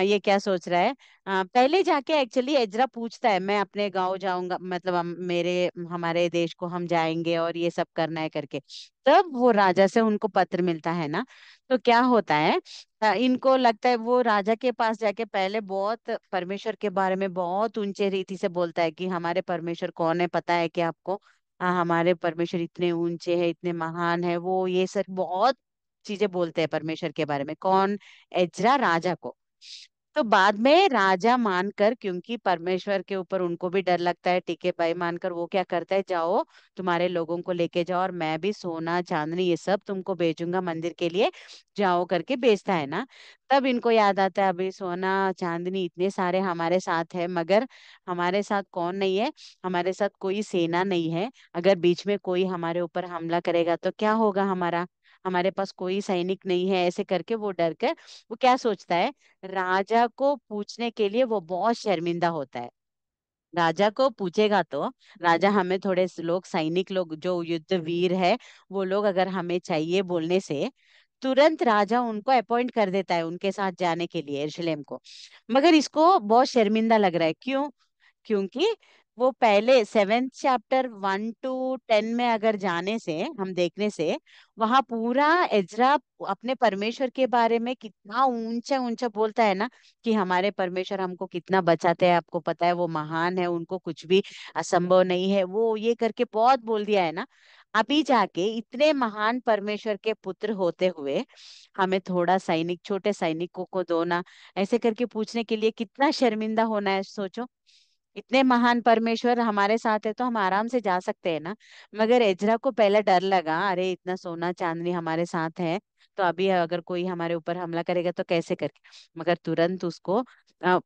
ये क्या सोच रहा है, पहले जाके एक्चुअली एजरा पूछता है मैं अपने गांव जाऊंगा, मतलब मेरे हमारे देश को हम जाएंगे और ये सब करना है करके। तब वो राजा से उनको पत्र मिलता है ना। तो क्या होता है, इनको लगता है वो राजा के पास जाके पहले बहुत परमेश्वर के बारे में बहुत ऊंचे रीति से बोलता है कि हमारे परमेश्वर कौन है पता है कि आपको, हमारे परमेश्वर इतने ऊंचे हैं इतने महान है, वो ये सब बहुत चीजें बोलते हैं परमेश्वर के बारे में। कौन, एजरा राजा को। तो बाद में राजा मानकर, क्योंकि परमेश्वर के ऊपर उनको भी डर लगता है, टीके भाई मानकर वो क्या करता है, जाओ तुम्हारे लोगों को लेके जाओ और मैं भी सोना चांदनी ये सब तुमको भेजूंगा मंदिर के लिए, जाओ करके भेजता है ना। तब इनको याद आता है अभी सोना चांदनी इतने सारे हमारे साथ है, मगर हमारे साथ कौन नहीं है, हमारे साथ कोई सेना नहीं है। अगर बीच में कोई हमारे ऊपर हमला करेगा तो क्या होगा हमारा, हमारे पास कोई सैनिक नहीं है। ऐसे करके वो डर कर वो क्या सोचता है, राजा को पूछने के लिए वो बहुत शर्मिंदा होता है। राजा को पूछेगा तो राजा हमें थोड़े से लोग सैनिक लोग जो युद्ध वीर है वो लोग अगर हमें चाहिए बोलने से तुरंत राजा उनको अपॉइंट कर देता है उनके साथ जाने के लिए यरूशलेम को। मगर इसको बहुत शर्मिंदा लग रहा है, क्यों, क्योंकि वो पहले 7th चैप्टर 1 to 10 में अगर जाने से हम देखने से वहां पूरा एजरा अपने परमेश्वर के बारे में कितना ऊंचा ऊंचा बोलता है ना, कि हमारे परमेश्वर हमको कितना बचाते हैं, आपको पता है वो महान है, उनको कुछ भी असंभव नहीं है, वो ये करके बहुत बोल दिया है ना। अभी जाके इतने महान परमेश्वर के पुत्र होते हुए हमें थोड़ा सैनिक, छोटे सैनिकों को दो ना, ऐसे करके पूछने के लिए कितना शर्मिंदा होना है, सोचो। इतने महान परमेश्वर हमारे साथ है तो हम आराम से जा सकते हैं ना। मगर एजरा को पहले डर लगा, अरे इतना सोना चांदनी हमारे साथ है, तो अभी अगर कोई हमारे ऊपर हमला करेगा तो कैसे करके, मगर तुरंत उसको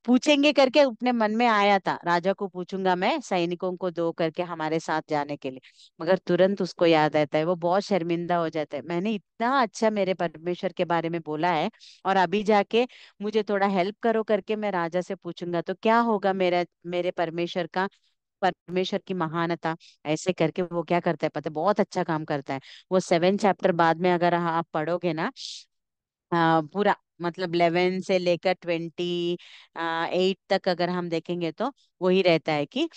पूछेंगे करके अपने मन में आया था, राजा को पूछूंगा मैं सैनिकों को दो करके हमारे साथ जाने के लिए। मगर तुरंत उसको याद आता है, वो बहुत शर्मिंदा हो जाता है, मैंने इतना अच्छा मेरे परमेश्वर के बारे में बोला है, और अभी जाके मुझे थोड़ा हेल्प करो करके मैं राजा से पूछूंगा तो क्या होगा मेरा, मेरे परमेश्वर का, परमेश्वर की महानता। ऐसे करके वो क्या करता है पता है, बहुत अच्छा काम करता है। वो 7 चैप्टर बाद में अगर आप पढ़ोगे ना, पूरा मतलब 11 से लेकर 28 तक अगर हम देखेंगे तो वही रहता है कि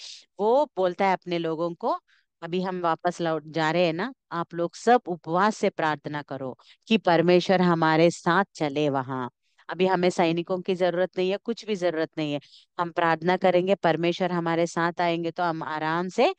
वो बोलता है अपने लोगों को, अभी हम वापस लौट जा रहे हैं ना, आप लोग सब उपवास से प्रार्थना करो कि परमेश्वर हमारे साथ चले वहां। अभी हमें सैनिकों की जरूरत नहीं है, कुछ भी जरूरत नहीं है, हम प्रार्थना करेंगे, परमेश्वर हमारे साथ आएंगे तो हम आराम से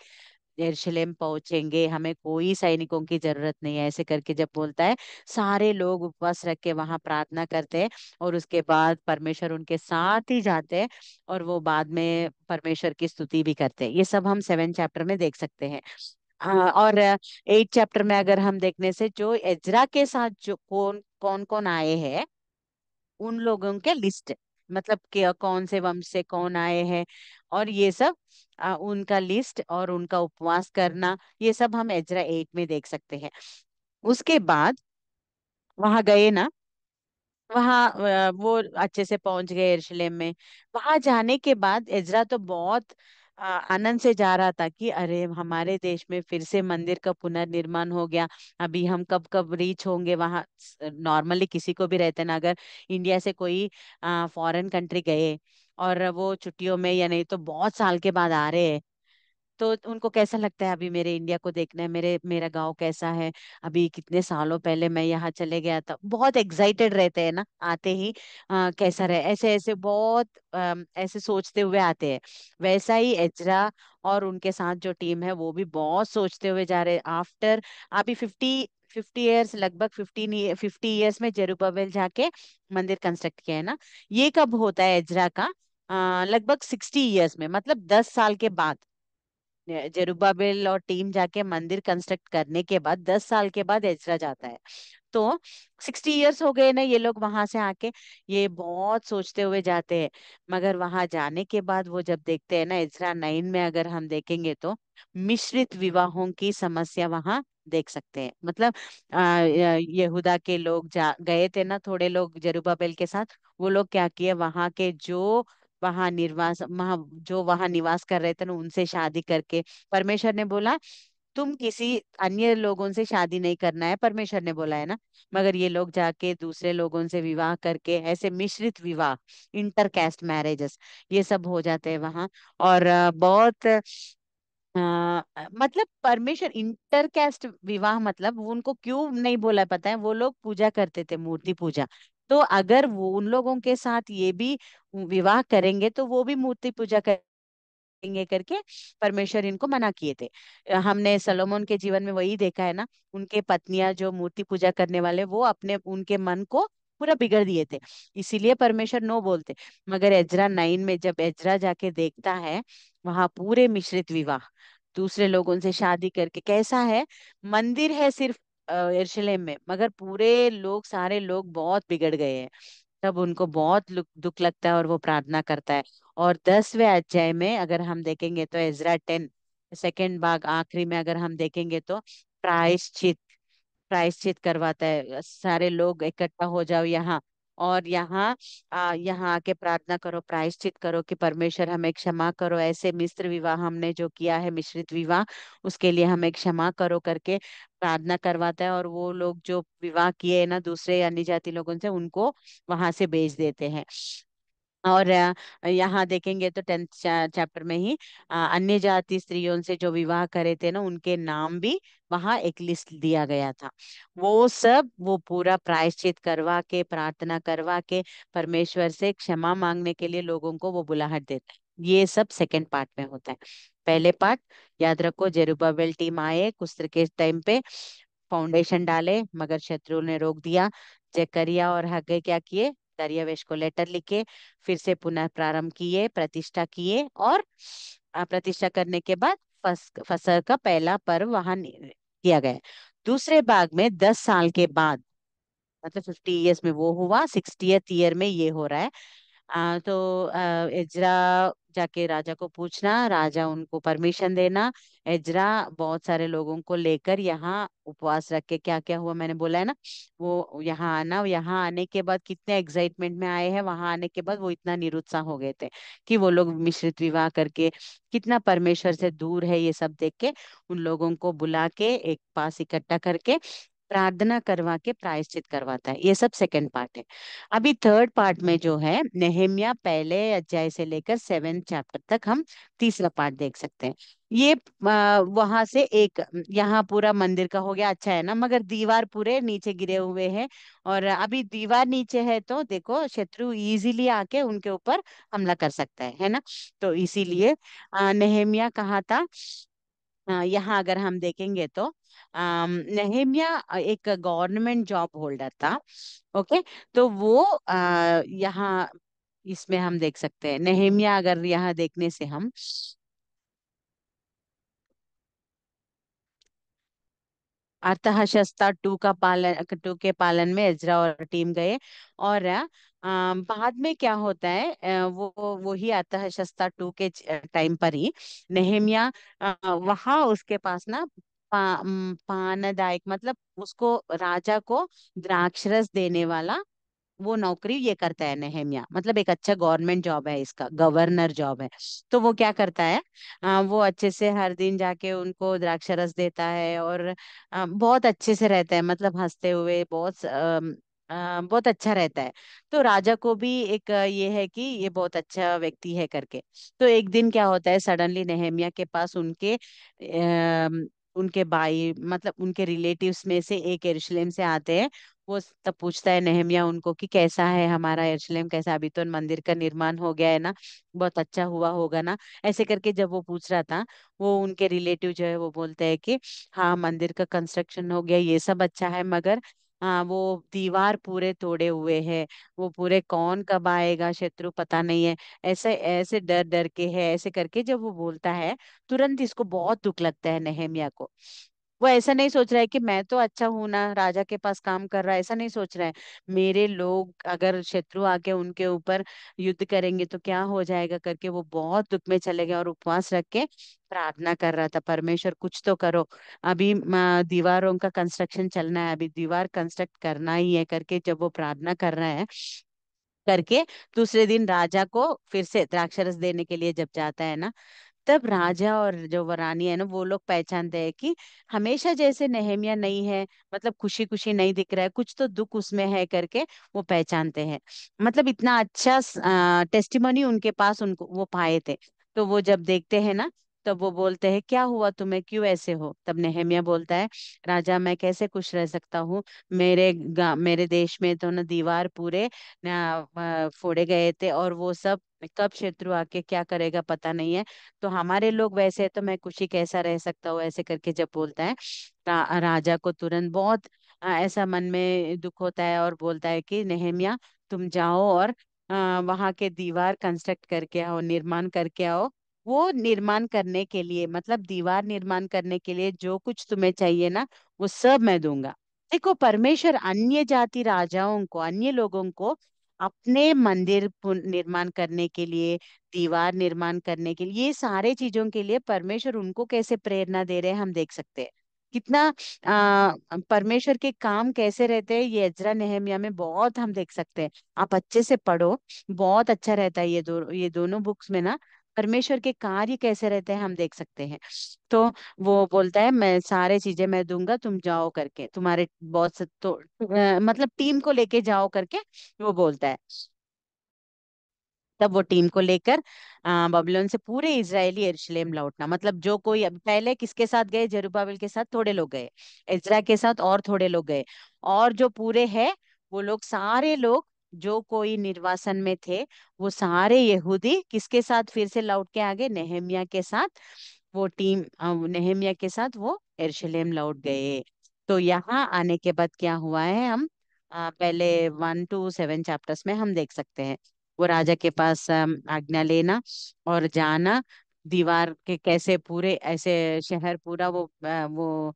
यरूशलेम पहुंचेंगे, हमें कोई सैनिकों की जरूरत नहीं है। ऐसे करके जब बोलता है, सारे लोग उपवास रख के वहां प्रार्थना करते हैं, और उसके बाद परमेश्वर उनके साथ ही जाते हैं, और वो बाद में परमेश्वर की स्तुति भी करते हैं। ये सब हम 7 चैप्टर में देख सकते हैं। हाँ, और 8 चैप्टर में अगर हम देखने से, जो एजरा के साथ जो कौन कौन कौन आए हैं, उन लोगों के लिस्ट, मतलब कि कौन से वंश से कौन आए हैं, और ये सब उनका लिस्ट और उनका उपवास करना, ये सब हम एजरा 8 में देख सकते हैं। उसके बाद वहां गए ना, वहाँ वो अच्छे से पहुंच गए यरूशलेम में। वहां जाने के बाद एजरा तो बहुत आनंद से जा रहा था कि अरे हमारे देश में फिर से मंदिर का पुनर्निर्माण हो गया। अभी हम कब कब रीच होंगे वहां। नॉर्मली किसी को भी रहते ना, अगर इंडिया से कोई फॉरेन कंट्री गए और वो छुट्टियों में या नहीं तो बहुत साल के बाद आ रहे हैं, तो उनको कैसा लगता है, अभी मेरे इंडिया को देखना है, मेरा गांव कैसा है, अभी कितने सालों पहले मैं यहाँ चले गया था, बहुत एक्साइटेड रहते हैं ना आते ही। कैसा रहे, ऐसे ऐसे बहुत ऐसे सोचते हुए आते हैं। वैसा ही एजरा और उनके साथ जो टीम है वो भी बहुत सोचते हुए जा रहे हैं। आफ्टर अभी 50 ईयर्स, लगभग 50 ईयर्स में जेरुब्बाबेल जाके मंदिर कंस्ट्रक्ट किया है ना। ये कब होता है एजरा का, लगभग 60 ईयर्स में, मतलब 10 साल के बाद। जेरुब्बाबेल और टीम जाके मंदिर कंस्ट्रक्ट करने के बाद 10 साल के बाद एजरा जाता है। तो 60 ईयर्स हो गए ना ये लोग वहां से आके, ये बहुत सोचते हुए जाते हैं। मगर वहां जाने के बाद वो जब देखते हैं ना, एजरा 9 में अगर हम देखेंगे तो मिश्रित विवाहों की समस्या वहां देख सकते हैं। मतलब यहूदा के लोग जा गए थे ना, थोड़े लोग जेरुब्बाबेल के साथ, वो लोग क्या किए, वहां के जो वहां निवास कर रहे थे ना, उनसे शादी करके, परमेश्वर ने बोला तुम किसी अन्य लोगों से शादी नहीं करना है, परमेश्वर ने बोला है ना। मगर ये लोग जाके दूसरे लोगों से विवाह करके, ऐसे मिश्रित विवाह, इंटरकास्ट मैरिजेस, ये सब हो जाते हैं वहां। और बहुत मतलब परमेश्वर इंटरकास्ट विवाह, मतलब वो उनको क्यों नहीं बोला पता है, वो लोग पूजा करते थे, मूर्ति पूजा। तो अगर वो उन लोगों के साथ ये भी विवाह करेंगे तो वो भी मूर्ति पूजा करेंगे करके परमेश्वर इनको मना किए थे। हमने सलोमन के जीवन में वही देखा है ना, उनके पत्नियां जो मूर्ति पूजा करने वाले, वो अपने उनके मन को पूरा बिगड़ दिए थे, इसीलिए परमेश्वर नो बोलते। मगर एजरा 9 में जब एजरा जाके देखता है, वहां पूरे मिश्रित विवाह, दूसरे लोगों से शादी करके, कैसा है, मंदिर है सिर्फ यरूशलेम में, मगर पूरे लोग, सारे लोग बहुत बिगड़ गए हैं। तब उनको बहुत दुख लगता है और वो प्रार्थना करता है। और 10वें अध्याय में अगर हम देखेंगे तो एजरा 10 सेकेंड भाग आखिरी में अगर हम देखेंगे तो प्रायश्चित प्रायश्चित करवाता है, सारे लोग इकट्ठा हो जाओ यहाँ, और यहाँ आके प्रार्थना करो, प्रायश्चित करो कि परमेश्वर हमें क्षमा करो, ऐसे मिश्र विवाह हमने जो किया है, मिश्रित विवाह, उसके लिए हमें क्षमा करो करके प्रार्थना करवाता है। और वो लोग जो विवाह किए हैं ना दूसरे अन्य जाति लोगों से, उनको वहां से भेज देते हैं। और यहाँ देखेंगे तो 10th चैप्टर में ही अन्य जाति स्त्रियों से जो विवाह करे थे ना, उनके नाम भी वहां एक लिस्ट दिया गया था। वो सब वो पूरा प्रायश्चित करवा के, प्रार्थना करवा के, परमेश्वर से क्षमा मांगने के लिए लोगों को वो बुलाहट देता है। ये सब सेकंड पार्ट में होता है। पहले पार्ट याद रखो, जेरुब्बाबेल टीम आए कुछ के टाइम पे, फाउंडेशन डाले, मगर शत्रु ने रोक दिया। जकरिया और हग्गे क्या किए, दरियावेश को लेटर लिखे, फिर से पुनः प्रारंभ किए, प्रतिष्ठा किए, और प्रतिष्ठा करने के बाद फसह का पहला पर्व वहां किया गया। दूसरे भाग में 10 साल के बाद मतलब 50 ईयर्स में वो हुआ, 60th ईयर में ये हो रहा है। तो एजरा जाके राजा को पूछना, राजा उनको परमिशन देना। एजरा बहुत सारे लोगों को लेकर यहाँ उपवास रख के, क्या क्या हुआ मैंने बोला है ना, वो यहाँ आना, यहाँ आने के बाद कितने एक्साइटमेंट में आए हैं, वहां आने के बाद वो इतना निरुत्साह हो गए थे कि वो लोग मिश्रित विवाह करके कितना परमेश्वर से दूर है ये सब देख के, उन लोगों को बुला के एक पास इकट्ठा करके प्रार्थना करवा के प्रायश्चित करवाता है। ये सब सेकंड पार्ट है। अभी थर्ड पार्ट में जो है नेहेमिया पहले अध्याय से लेकर 7th चैप्टर तक हम तीसरा पार्ट देख सकते हैं। ये वहां से एक, यहाँ पूरा मंदिर का हो गया, अच्छा है ना, मगर दीवार पूरे नीचे गिरे हुए हैं। और अभी दीवार नीचे है तो देखो शत्रु इजीली आके उनके ऊपर हमला कर सकता है ना। तो इसीलिए नेहेमिया कहाँ था, यहाँ अगर हम देखेंगे तो नेहेमिया एक गवर्नमेंट जॉब होल्डर था। ओके। तो वो यहाँ इसमें हम देख सकते हैं नेहेमिया, अगर यहाँ देखने से हम अर्थशास्त्र टू के पालन में इजरा और टीम गए। और बाद में क्या होता है, वो वही अर्थशास्त्र टू के टाइम पर ही नेहेमिया वहां उसके पास ना पानदायक, मतलब उसको राजा को द्राक्षरस देने वाला वो नौकरी ये करता है नेहेमिया, मतलब एक अच्छा गवर्नमेंट जॉब है, इसका गवर्नर जॉब है। तो वो क्या करता है, वो अच्छे से हर दिन जाके उनको द्राक्षरस देता है, और बहुत अच्छे से रहता है, मतलब हंसते हुए बहुत अच्छा रहता है। तो राजा को भी एक ये है कि ये बहुत अच्छा व्यक्ति है करके। तो एक दिन क्या होता है, सडनली नेहेमिया के पास उनके भाई, मतलब उनके रिलेटिव्स में से एक यरूशलेम से आते हैं। वो तब पूछता है नेहमिया उनको कि कैसा है हमारा यरूशलेम, कैसा, अभी तो मंदिर का निर्माण हो गया है ना, बहुत अच्छा हुआ होगा ना, ऐसे करके जब वो पूछ रहा था, वो उनके रिलेटिव जो है वो बोलते हैं कि हाँ मंदिर का कंस्ट्रक्शन हो गया, ये सब अच्छा है, मगर हाँ वो दीवार पूरे तोड़े हुए हैं, वो पूरे कौन कब आएगा शत्रु पता नहीं है, ऐसे ऐसे डर डर के है, ऐसे करके जब वो बोलता है, तुरंत इसको बहुत दुख लगता है नेहमिया को। वो ऐसा नहीं सोच रहा है कि मैं तो अच्छा हूं ना, राजा के पास काम कर रहा है, ऐसा नहीं सोच रहा है, मेरे लोग अगर शत्रु आके उनके ऊपर युद्ध करेंगे तो क्या हो जाएगा करके वो बहुत दुख में चले गए, और उपवास रख के प्रार्थना कर रहा था, परमेश्वर कुछ तो करो, अभी दीवारों का कंस्ट्रक्शन चलना है, अभी दीवार कंस्ट्रक्ट करना ही है करके जब वो प्रार्थना कर रहा है करके, दूसरे दिन राजा को फिर से द्राक्षरस देने के लिए जब जाता है ना, तब राजा और जो वरानी है ना वो लोग पहचानते हैं कि हमेशा जैसे नेहेमिया नहीं है, मतलब खुशी खुशी नहीं दिख रहा है, कुछ तो दुख उसमें है करके वो पहचानते हैं। मतलब इतना अच्छा टेस्टिमनी उनके पास उनको वो पाए थे। तो वो जब देखते हैं ना, तब वो बोलते हैं क्या हुआ तुम्हें, क्यों ऐसे हो। तब नेहेमिया बोलता है, राजा मैं कैसे खुश रह सकता हूँ, मेरे देश में तो ना दीवार पूरे फोड़े गए थे, और वो सब कब शत्रु आके क्या करेगा पता नहीं है, तो हमारे लोग वैसे है तो मैं खुशी कैसा रह सकता हूँ, ऐसे करके जब बोलता है, राजा को तुरंत बहुत ऐसा मन में दुख होता है, और बोलता है कि नेहमिया तुम जाओ और वहां के दीवार कंस्ट्रक्ट करके आओ, निर्माण करके आओ। वो निर्माण करने के लिए, मतलब दीवार निर्माण करने के लिए जो कुछ तुम्हें चाहिए ना, वो सब मैं दूंगा। देखो परमेश्वर अन्य जाति राजाओं को, अन्य लोगों को अपने मंदिर निर्माण करने के लिए, दीवार निर्माण करने के लिए, ये सारे चीजों के लिए परमेश्वर उनको कैसे प्रेरणा दे रहे हैं हम देख सकते हैं। कितना परमेश्वर के काम कैसे रहते हैं, ये एजरा नेहमिया में बहुत हम देख सकते हैं। आप अच्छे से पढ़ो, बहुत अच्छा रहता है, ये दोनों बुक्स में ना परमेश्वर के कार्य कैसे रहते हैं हम देख सकते हैं। तो वो बोलता है मैं सारे चीजें मैं दूंगा, तुम जाओ करके, तुम्हारे बहुत तो मतलब टीम को लेके जाओ करके वो बोलता है। तब वो टीम को लेकर बबीलोन से पूरे इजरायली यरूशलेम लौटना, मतलब जो कोई पहले किसके साथ गए, जरुब्बाबिल के साथ थोड़े लोग गए, इजरा के साथ और थोड़े लोग गए, और जो पूरे हैं वो लोग सारे लोग जो कोई निर्वासन में थे, वो सारे यहूदी किसके साथ फिर से लौट के आ गए, नेहमिया के साथ। वो टीम नेहमिया के साथ वो यरूशलेम लौट गए। तो यहाँ आने के बाद क्या हुआ है, हम पहले 1 to 7 चैप्टर्स में हम देख सकते हैं। वो राजा के पास आज्ञा लेना और जाना, दीवार के कैसे पूरे ऐसे शहर पूरा वो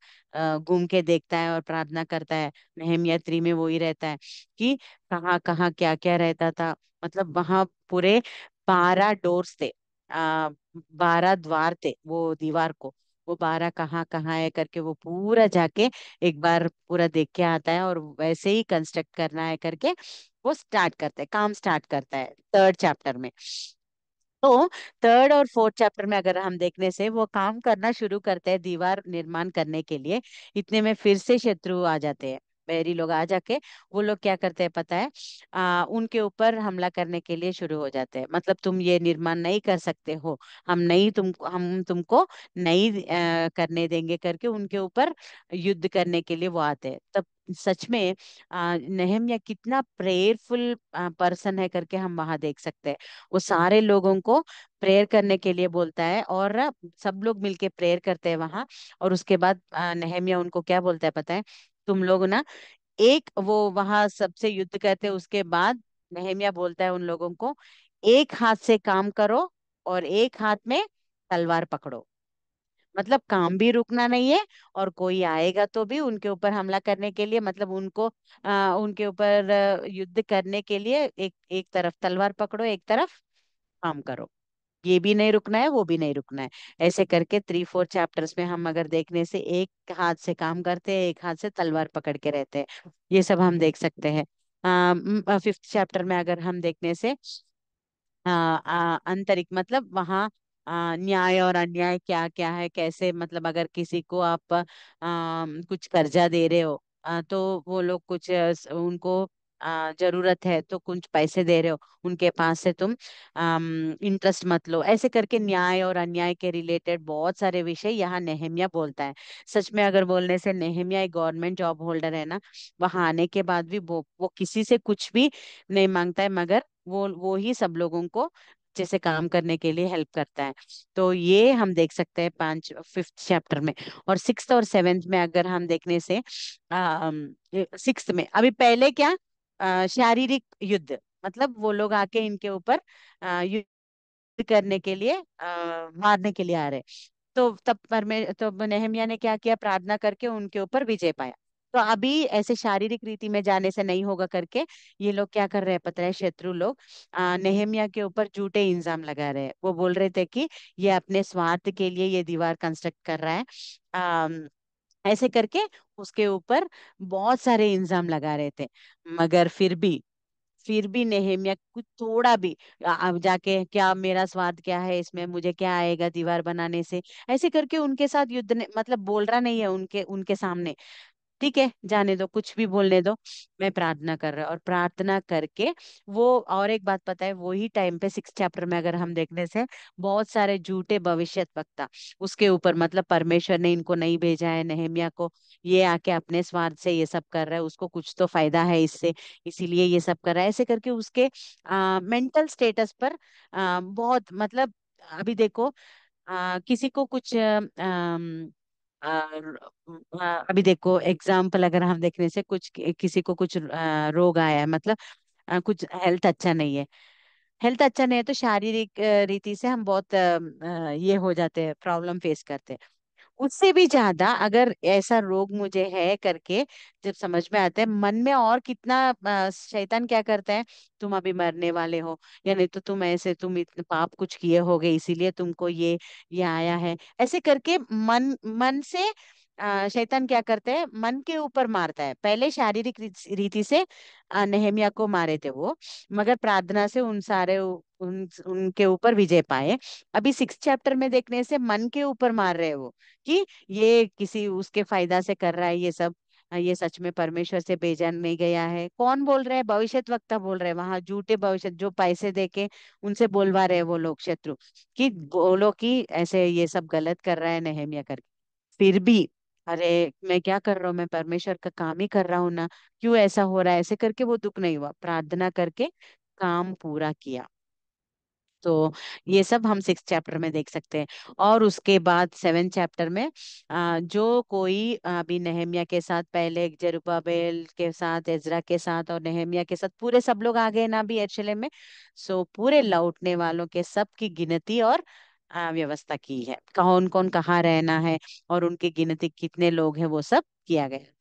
घूम के देखता है और प्रार्थना करता है। नहम्याह 3 में वो ही रहता है कि कहाँ कहाँ क्या क्या रहता था। मतलब वहां पूरे 12 डोर्स थे, 12 द्वार थे वो दीवार को। वो 12 कहाँ कहाँ है करके वो पूरा जाके एक बार पूरा देख के आता है, और वैसे ही कंस्ट्रक्ट करना है करके वो स्टार्ट करता है, काम स्टार्ट करता है 3rd चैप्टर में। तो 3rd और 4th चैप्टर में अगर हम देखने से वो काम करना शुरू करते हैं दीवार निर्माण करने के लिए। इतने में फिर से शत्रु आ जाते हैं, बैरी लोग आ जाके वो लोग क्या करते हैं पता है, उनके ऊपर हमला करने के लिए शुरू हो जाते हैं। मतलब तुम ये निर्माण नहीं कर सकते हो, हम तुमको नहीं करने देंगे करके उनके ऊपर युद्ध करने के लिए वो आते हैं। तब सच में नेहम्याह कितना प्रेयरफुल पर्सन है करके हम वहां देख सकते हैं। वो सारे लोगों को प्रेयर करने के लिए बोलता है, और सब लोग मिलके प्रेयर करते हैं वहां। और उसके बाद नेहम्याह उनको क्या बोलता है पता है, तुम लोग ना एक वो वहां सबसे युद्ध करते हैं। उसके बाद नेहम्याह बोलता है उन लोगों को, एक हाथ से काम करो और एक हाथ में तलवार पकड़ो। मतलब काम भी रुकना नहीं है, और कोई आएगा तो भी उनके ऊपर हमला करने के लिए, मतलब उनके ऊपर युद्ध करने के लिए एक एक तरफ तलवार पकड़ो, एक तरफ काम करो। ये भी नहीं रुकना है, वो भी नहीं रुकना है। ऐसे करके 3-4 चैप्टर्स में हम अगर देखने से एक हाथ से काम करते हैं, एक हाथ से तलवार पकड़ के रहते हैं। ये सब हम देख सकते हैं। 5th चैप्टर में अगर हम देखने से आंतरिक मतलब वहाँ न्याय और अन्याय क्या क्या है, कैसे मतलब अगर किसी को आप कुछ कर्जा दे रहे हो, तो वो लोग कुछ उनको जरूरत है तो कुछ पैसे दे रहे हो, उनके पास से तुम इंटरेस्ट मत लो। ऐसे करके न्याय और अन्याय के रिलेटेड बहुत सारे विषय यहाँ नेहम्याह बोलता है। सच में अगर बोलने से नेहम्याह एक गवर्नमेंट जॉब होल्डर है ना, वहां आने के बाद भी वो किसी से कुछ भी नहीं मांगता है, मगर वो ही सब लोगों को अच्छे से काम करने के लिए हेल्प करता है। तो ये हम देख सकते हैं 5th चैप्टर में। और 6th और 7th में अगर हम देखने से 6th में अभी पहले क्या, शारीरिक युद्ध, मतलब वो लोग आके इनके ऊपर युद्ध करने के लिए मारने के लिए आ रहे। तो नेहम्याह ने क्या किया, प्रार्थना करके उनके ऊपर विजय पाया। तो अभी ऐसे शारीरिक रीति में जाने से नहीं होगा करके ये लोग क्या कर रहे हैं पता है, शत्रु लोग नेहम्याह के ऊपर झूठे इल्जाम लगा रहे हैं। वो बोल रहे थे कि ये अपने स्वार्थ के लिए ये दीवार कंस्ट्रक्ट कर रहा है। अम, ऐसे करके उसके ऊपर बहुत सारे इल्जाम लगा रहे थे। मगर फिर भी नेहेमिया कुछ थोड़ा भी अब जाके क्या मेरा स्वार्थ क्या है इसमें, मुझे क्या आएगा दीवार बनाने से, ऐसे करके उनके साथ युद्ध ने मतलब बोल रहा नहीं है उनके उनके सामने। ठीक है जाने दो, कुछ भी बोलने दो, मैं प्रार्थना कर रहा, और प्रार्थना करके वो। और एक बात पता है, वही टाइम पे 6th चैप्टर में अगर हम देखने से बहुत सारे झूठे भविष्य वक्ता उसके ऊपर, मतलब परमेश्वर ने इनको नहीं भेजा है नेहम्याह को, ये आके अपने स्वार्थ से ये सब कर रहा है, उसको कुछ तो फायदा है इससे, इसीलिए ये सब कर रहा है। ऐसे करके उसके मेंटल स्टेटस पर बहुत मतलब अभी देखो किसी को कुछ अभी देखो एग्जाम्पल अगर हम देखने से कुछ किसी को कुछ रोग आया है, मतलब कुछ हेल्थ अच्छा नहीं है। हेल्थ अच्छा नहीं है तो शारीरिक रीति से हम बहुत ये हो जाते हैं, प्रॉब्लम फेस करते हैं। उससे भी ज्यादा अगर ऐसा रोग मुझे है करके जब समझ में आता है मन में, और कितना शैतान क्या करता है, तुम अभी मरने वाले हो, या नहीं तो तुम इतने पाप कुछ किए होगे इसीलिए तुमको ये आया है। ऐसे करके मन मन से शैतान क्या करते हैं, मन के ऊपर मारता है। पहले शारीरिक रीति से नेहम्याह को मारे थे वो, मगर प्रार्थना से उनके ऊपर विजय पाए। अभी 6th चैप्टर में देखने से मन के ऊपर मार रहे हैं वो, कि ये किसी उसके फायदा से कर रहा है ये सब। ये सच में परमेश्वर से भेजा नहीं गया है। कौन बोल रहे हैं, भविष्यद्वक्ता बोल रहे हैं वहां, झूठे भविष्य जो पैसे देके उनसे बोलवा रहे हैं वो लोग शत्रु, कि बोलो कि ऐसे ये सब गलत कर रहा है नेहम्याह करके। फिर भी अरे मैं क्या कर रहा हूँ, मैं परमेश्वर का काम ही कर रहा हूँ ना, क्यों ऐसा हो रहा है, ऐसे करके वो दुख नहीं हुआ, प्रार्थना करके काम पूरा किया। तो ये सब हम 6th चैप्टर में देख सकते हैं। और उसके बाद 7th चैप्टर में जो कोई अभी नेहम्याह के साथ, पहले जरुब्बाबेल के साथ, एजरा के साथ और नेहम्याह के साथ पूरे सब लोग आ गए ना अभी यरूशलेम में। सो पूरे लौटने वालों के सब की गिनती और व्यवस्था की है, कौन कौन कहाँ रहना है और उनकी गिनती कितने लोग हैं, वो सब किया गया है।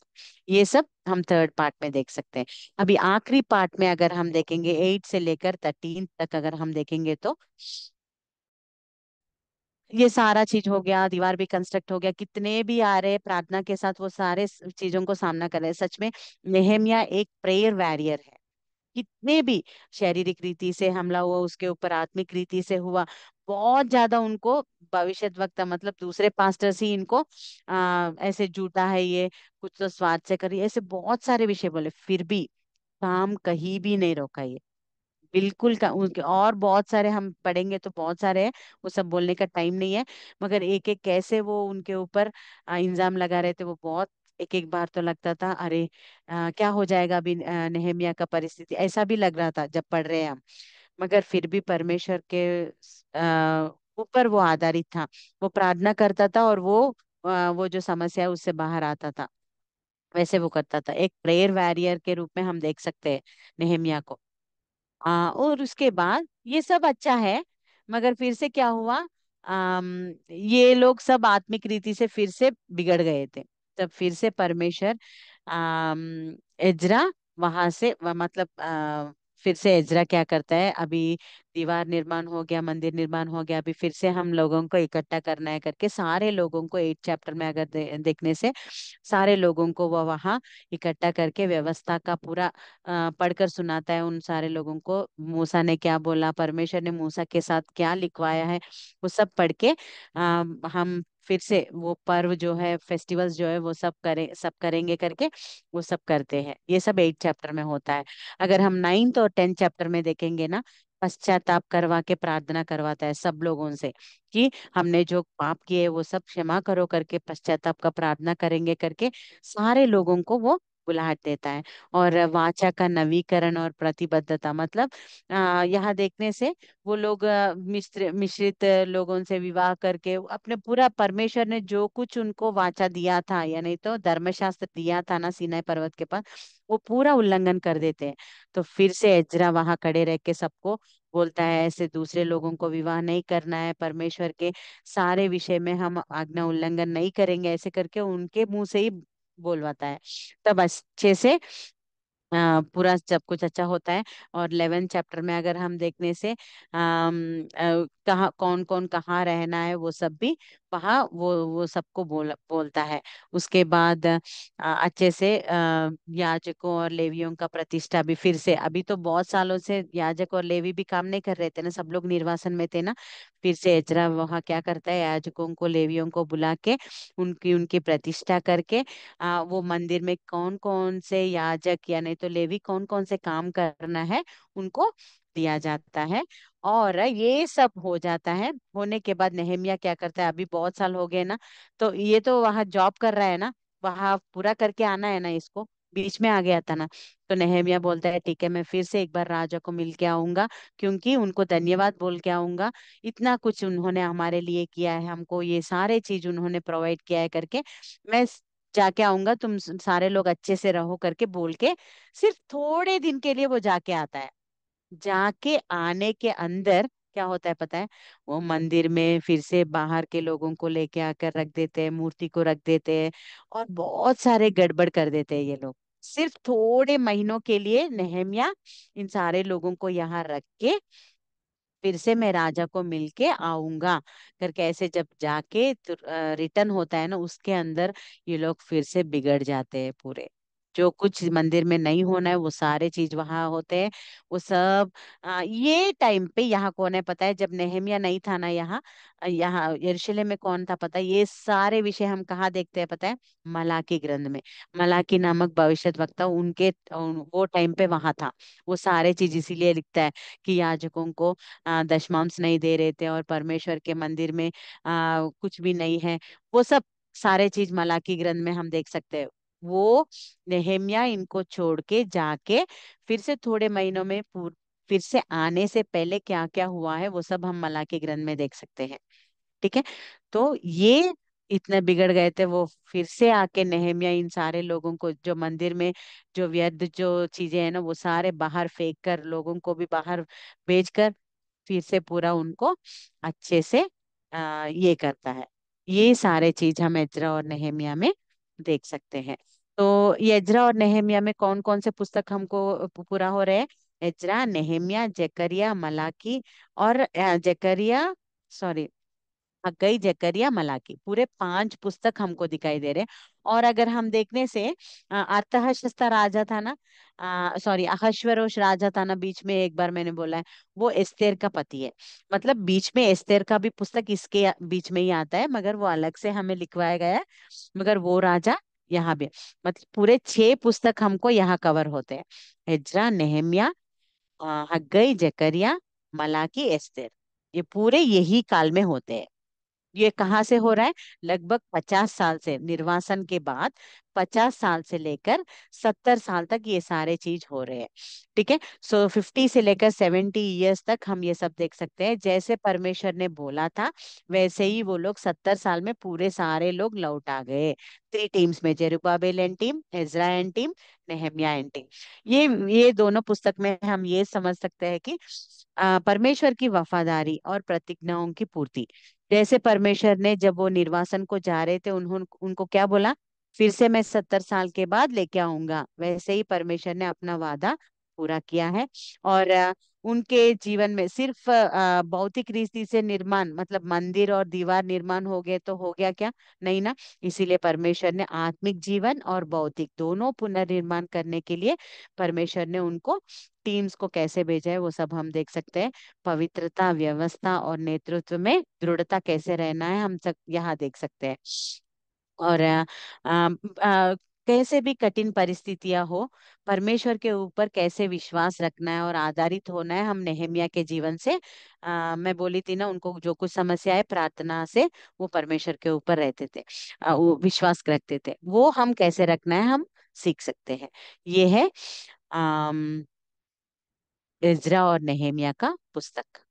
ये सब हम थर्ड पार्ट में देख सकते हैं। अभी आखिरी पार्ट में अगर हम देखेंगे 8 से लेकर 13 तक अगर हम देखेंगे तो ये सारा चीज हो गया, दीवार भी कंस्ट्रक्ट हो गया, कितने भी आ रहे प्रार्थना के साथ वो सारे चीजों को सामना कर रहे हैं। सच में नेहेमिया एक प्रेयर वॉरियर है। कितने भी शारीरिक रीति से हमला हुआ उसके ऊपर, आत्मिक रीति से हुआ, बहुत ज्यादा उनको भविष्य वक्ता मतलब दूसरे पास्टर्स ही इनको ऐसे झूठा है ये, कुछ तो स्वार्थ से करिए, ऐसे बहुत सारे विषय बोले, फिर भी काम कहीं भी नहीं रोका ये। बिल्कुल का उनके और बहुत सारे हम पढ़ेंगे तो बहुत सारे हैं, वो सब बोलने का टाइम नहीं है। मगर एक एक कैसे वो उनके ऊपर इल्जाम लगा रहे थे, वो बहुत एक एक बार तो लगता था अरे क्या हो जाएगा अभी नेहेमिया का परिस्थिति, ऐसा भी लग रहा था जब पढ़ रहे हैं हम। मगर फिर भी परमेश्वर के ऊपर वो आधारित था, वो प्रार्थना करता था और वो जो समस्या है उससे बाहर आता था, वैसे वो करता था। एक प्रेयर वॉरियर के रूप में हम देख सकते हैं नेहेमिया को। और उसके बाद ये सब अच्छा है, मगर फिर से क्या हुआ, ये लोग सब आत्मिक रीति से फिर से बिगड़ गए थे। तब फिर से परमेश्वर एजरा वहां से मतलब फिर से एजरा क्या करता है, अभी दीवार निर्माण हो गया, मंदिर निर्माण हो गया, अभी फिर से हम लोगों को इकट्ठा करना है करके सारे लोगों को 8 चैप्टर में अगर देखने से सारे लोगों को वो वहां इकट्ठा करके व्यवस्था का पूरा पढ़कर सुनाता है उन सारे लोगों को, मूसा ने क्या बोला, परमेश्वर ने मूसा के साथ क्या लिखवाया है, वो सब पढ़ के हम फिर से वो पर्व जो है, फेस्टिवल्स जो है वो सब करेंगे करके वो सब करते हैं। ये सब 8 चैप्टर में होता है। अगर हम 9th और 10th चैप्टर में देखेंगे ना, पश्चाताप करवा के प्रार्थना करवाता है सब लोगों से कि हमने जो पाप किए वो सब क्षमा करो करके पश्चाताप का प्रार्थना करेंगे करके सारे लोगों को वो बुलाहट देता है। और वाचा का नवीकरण और प्रतिबद्धता मतलब यहाँ देखने से वो लोग मिश्रित लोगों से विवाह करके अपने पूरा परमेश्वर ने जो कुछ उनको वाचा दिया था या नहीं तो धर्मशास्त्र दिया था ना सीनाई पर्वत के पास, वो पूरा उल्लंघन कर देते हैं। तो फिर से एजरा वहां खड़े रह के सबको बोलता है ऐसे दूसरे लोगों को विवाह नहीं करना है, परमेश्वर के सारे विषय में हम आज्ञा उल्लंघन नहीं करेंगे, ऐसे करके उनके मुंह से ही बोलवाता है। तब अच्छे से पूरा जब कुछ अच्छा होता है। और 11th चैप्टर में अगर हम देखने से कहाँ कौन कौन कहाँ रहना है वो सब भी वहाँ वो सबको बोलता है। उसके बाद अच्छे से याजकों और लेवियों का प्रतिष्ठा भी फिर से, अभी तो बहुत सालों से याजक और लेवी भी काम नहीं कर रहे थे ना, सब लोग निर्वासन में थे ना। फिर से एजरा वहाँ क्या करता है, याजकों को लेवियों को बुला के उनकी उनकी प्रतिष्ठा करके वो मंदिर में कौन कौन से याजक या नहीं तो लेवी कौन कौन से काम करना है उनको दिया जाता है। और ये सब हो जाता है, होने के बाद नेहेमिया क्या करता है, अभी बहुत साल हो गए ना, तो ये तो वहां जॉब कर रहा है ना, वहां पूरा करके आना है ना, इसको बीच में आ गया था ना। तो नेहेमिया बोलता है ठीक है, मैं फिर से एक बार राजा को मिल के आऊंगा, क्योंकि उनको धन्यवाद बोल के आऊंगा, इतना कुछ उन्होंने हमारे लिए किया है, हमको ये सारे चीज उन्होंने प्रोवाइड किया है करके मैं जाके आऊंगा, तुम सारे लोग अच्छे से रहो करके बोल के सिर्फ थोड़े दिन के लिए वो जाके आता है। जाके आने के अंदर क्या होता है पता है, वो मंदिर में फिर से बाहर के लोगों को लेके आकर रख देते हैं, मूर्ति को रख देते हैं और बहुत सारे गड़बड़ कर देते हैं ये लोग। सिर्फ थोड़े महीनों के लिए नेहमिया इन सारे लोगों को यहाँ रख के फिर से मैं राजा को मिलके आऊंगा करके ऐसे जब जाके रिटर्न होता है ना, उसके अंदर ये लोग फिर से बिगड़ जाते हैं पूरे। जो कुछ मंदिर में नहीं होना है वो सारे चीज वहां होते हैं, वो सब। ये टाइम पे यहाँ कौन है पता है, जब नेहेमिया नहीं था ना यहाँ, यहाँ यरूशलेम में कौन था पता है, ये सारे विषय हम कहाँ देखते हैं पता है, मलाकी ग्रंथ में। मलाकी नामक भविष्यद्वक्ता उनके वो टाइम पे वहां था। वो सारे चीज इसीलिए लिखता है कि याजकों को दशमांश नहीं दे रहे थे और परमेश्वर के मंदिर में कुछ भी नहीं है, वो सब सारे चीज मलाकी ग्रंथ में हम देख सकते हैं। वो नेहेमिया इनको छोड़ के जाके फिर से थोड़े महीनों में फिर से आने से पहले क्या क्या हुआ है वो सब हम मलाकी ग्रंथ में देख सकते हैं। ठीक है। तो ये इतने बिगड़ गए थे, वो फिर से आके नेहेमिया इन सारे लोगों को जो मंदिर में जो व्यर्थ जो चीजें हैं ना वो सारे बाहर फेंक कर, लोगों को भी बाहर भेज कर फिर से पूरा उनको अच्छे से ये करता है। ये सारे चीज हम एज्रा और नेहेमिया में देख सकते हैं। तो ये एज्रा और नेहेमिया में कौन कौन से पुस्तक हमको पूरा हो रहे हैं? एज्रा, नेहेमिया, जकरिया, मलाकी और जकरिया, सॉरी, हग्गई, जकरिया, मलाकी, पूरे 5 पुस्तक हमको दिखाई दे रहे हैं। और अगर हम देखने से अर्थहशस्ता राजा था ना, सॉरी, अहश्वेरोश राजा था ना, बीच में एक बार मैंने बोला है, वो एस्तेर का पति है। मतलब बीच में एस्तेर का भी पुस्तक इसके बीच में ही आता है, मगर वो अलग से हमें लिखवाया गया है। मगर वो राजा यहाँ भी, मतलब पूरे 6 पुस्तक हमको यहाँ कवर होते हैं। हिजरा, नेहम्या, हग्गई, जकरिया, मलाकी, एस्तेर, ये पूरे यही काल में होते हैं। ये कहाँ से हो रहा है? लगभग 50 साल से, निर्वासन के बाद 50 साल से लेकर 70 साल तक ये सारे चीज हो रहे हैं। ठीक है। सो 50 से लेकर 70 ईयर्स तक हम ये सब देख सकते हैं। जैसे परमेश्वर ने बोला था वैसे ही वो लोग 70 साल में पूरे सारे लोग लौट आ गए। 3 टीम्स में, Zerubbabel and team, Ezra and team, Nehemiah and team. ये दोनों पुस्तक में हम ये समझ सकते हैं कि परमेश्वर की वफादारी और प्रतिज्ञाओं की पूर्ति। जैसे परमेश्वर ने जब वो निर्वासन को जा रहे थे, उन्होंने उनको क्या बोला? फिर से मैं 70 साल के बाद लेके आऊंगा। वैसे ही परमेश्वर ने अपना वादा पूरा किया है। और उनके जीवन में सिर्फ भौतिक रीति से निर्माण, मतलब मंदिर और दीवार निर्माण हो गए तो हो गया क्या? नहीं ना। इसीलिए परमेश्वर ने आत्मिक जीवन और भौतिक दोनों पुनर्निर्माण करने के लिए परमेश्वर ने उनको टीम्स को कैसे भेजा है वो सब हम देख सकते हैं। पवित्रता, व्यवस्था और नेतृत्व में दृढ़ता कैसे रहना है हम सब यहाँ देख सकते हैं। और कैसे भी कठिन परिस्थितियां हो, परमेश्वर के ऊपर कैसे विश्वास रखना है और आधारित होना है, हम नेहमिया के जीवन से मैं बोली थी ना, उनको जो कुछ समस्या है प्रार्थना से वो परमेश्वर के ऊपर रहते थे, वो विश्वास रखते थे, वो हम कैसे रखना है हम सीख सकते हैं। ये है इज्रा और नेहेमिया का पुस्तक।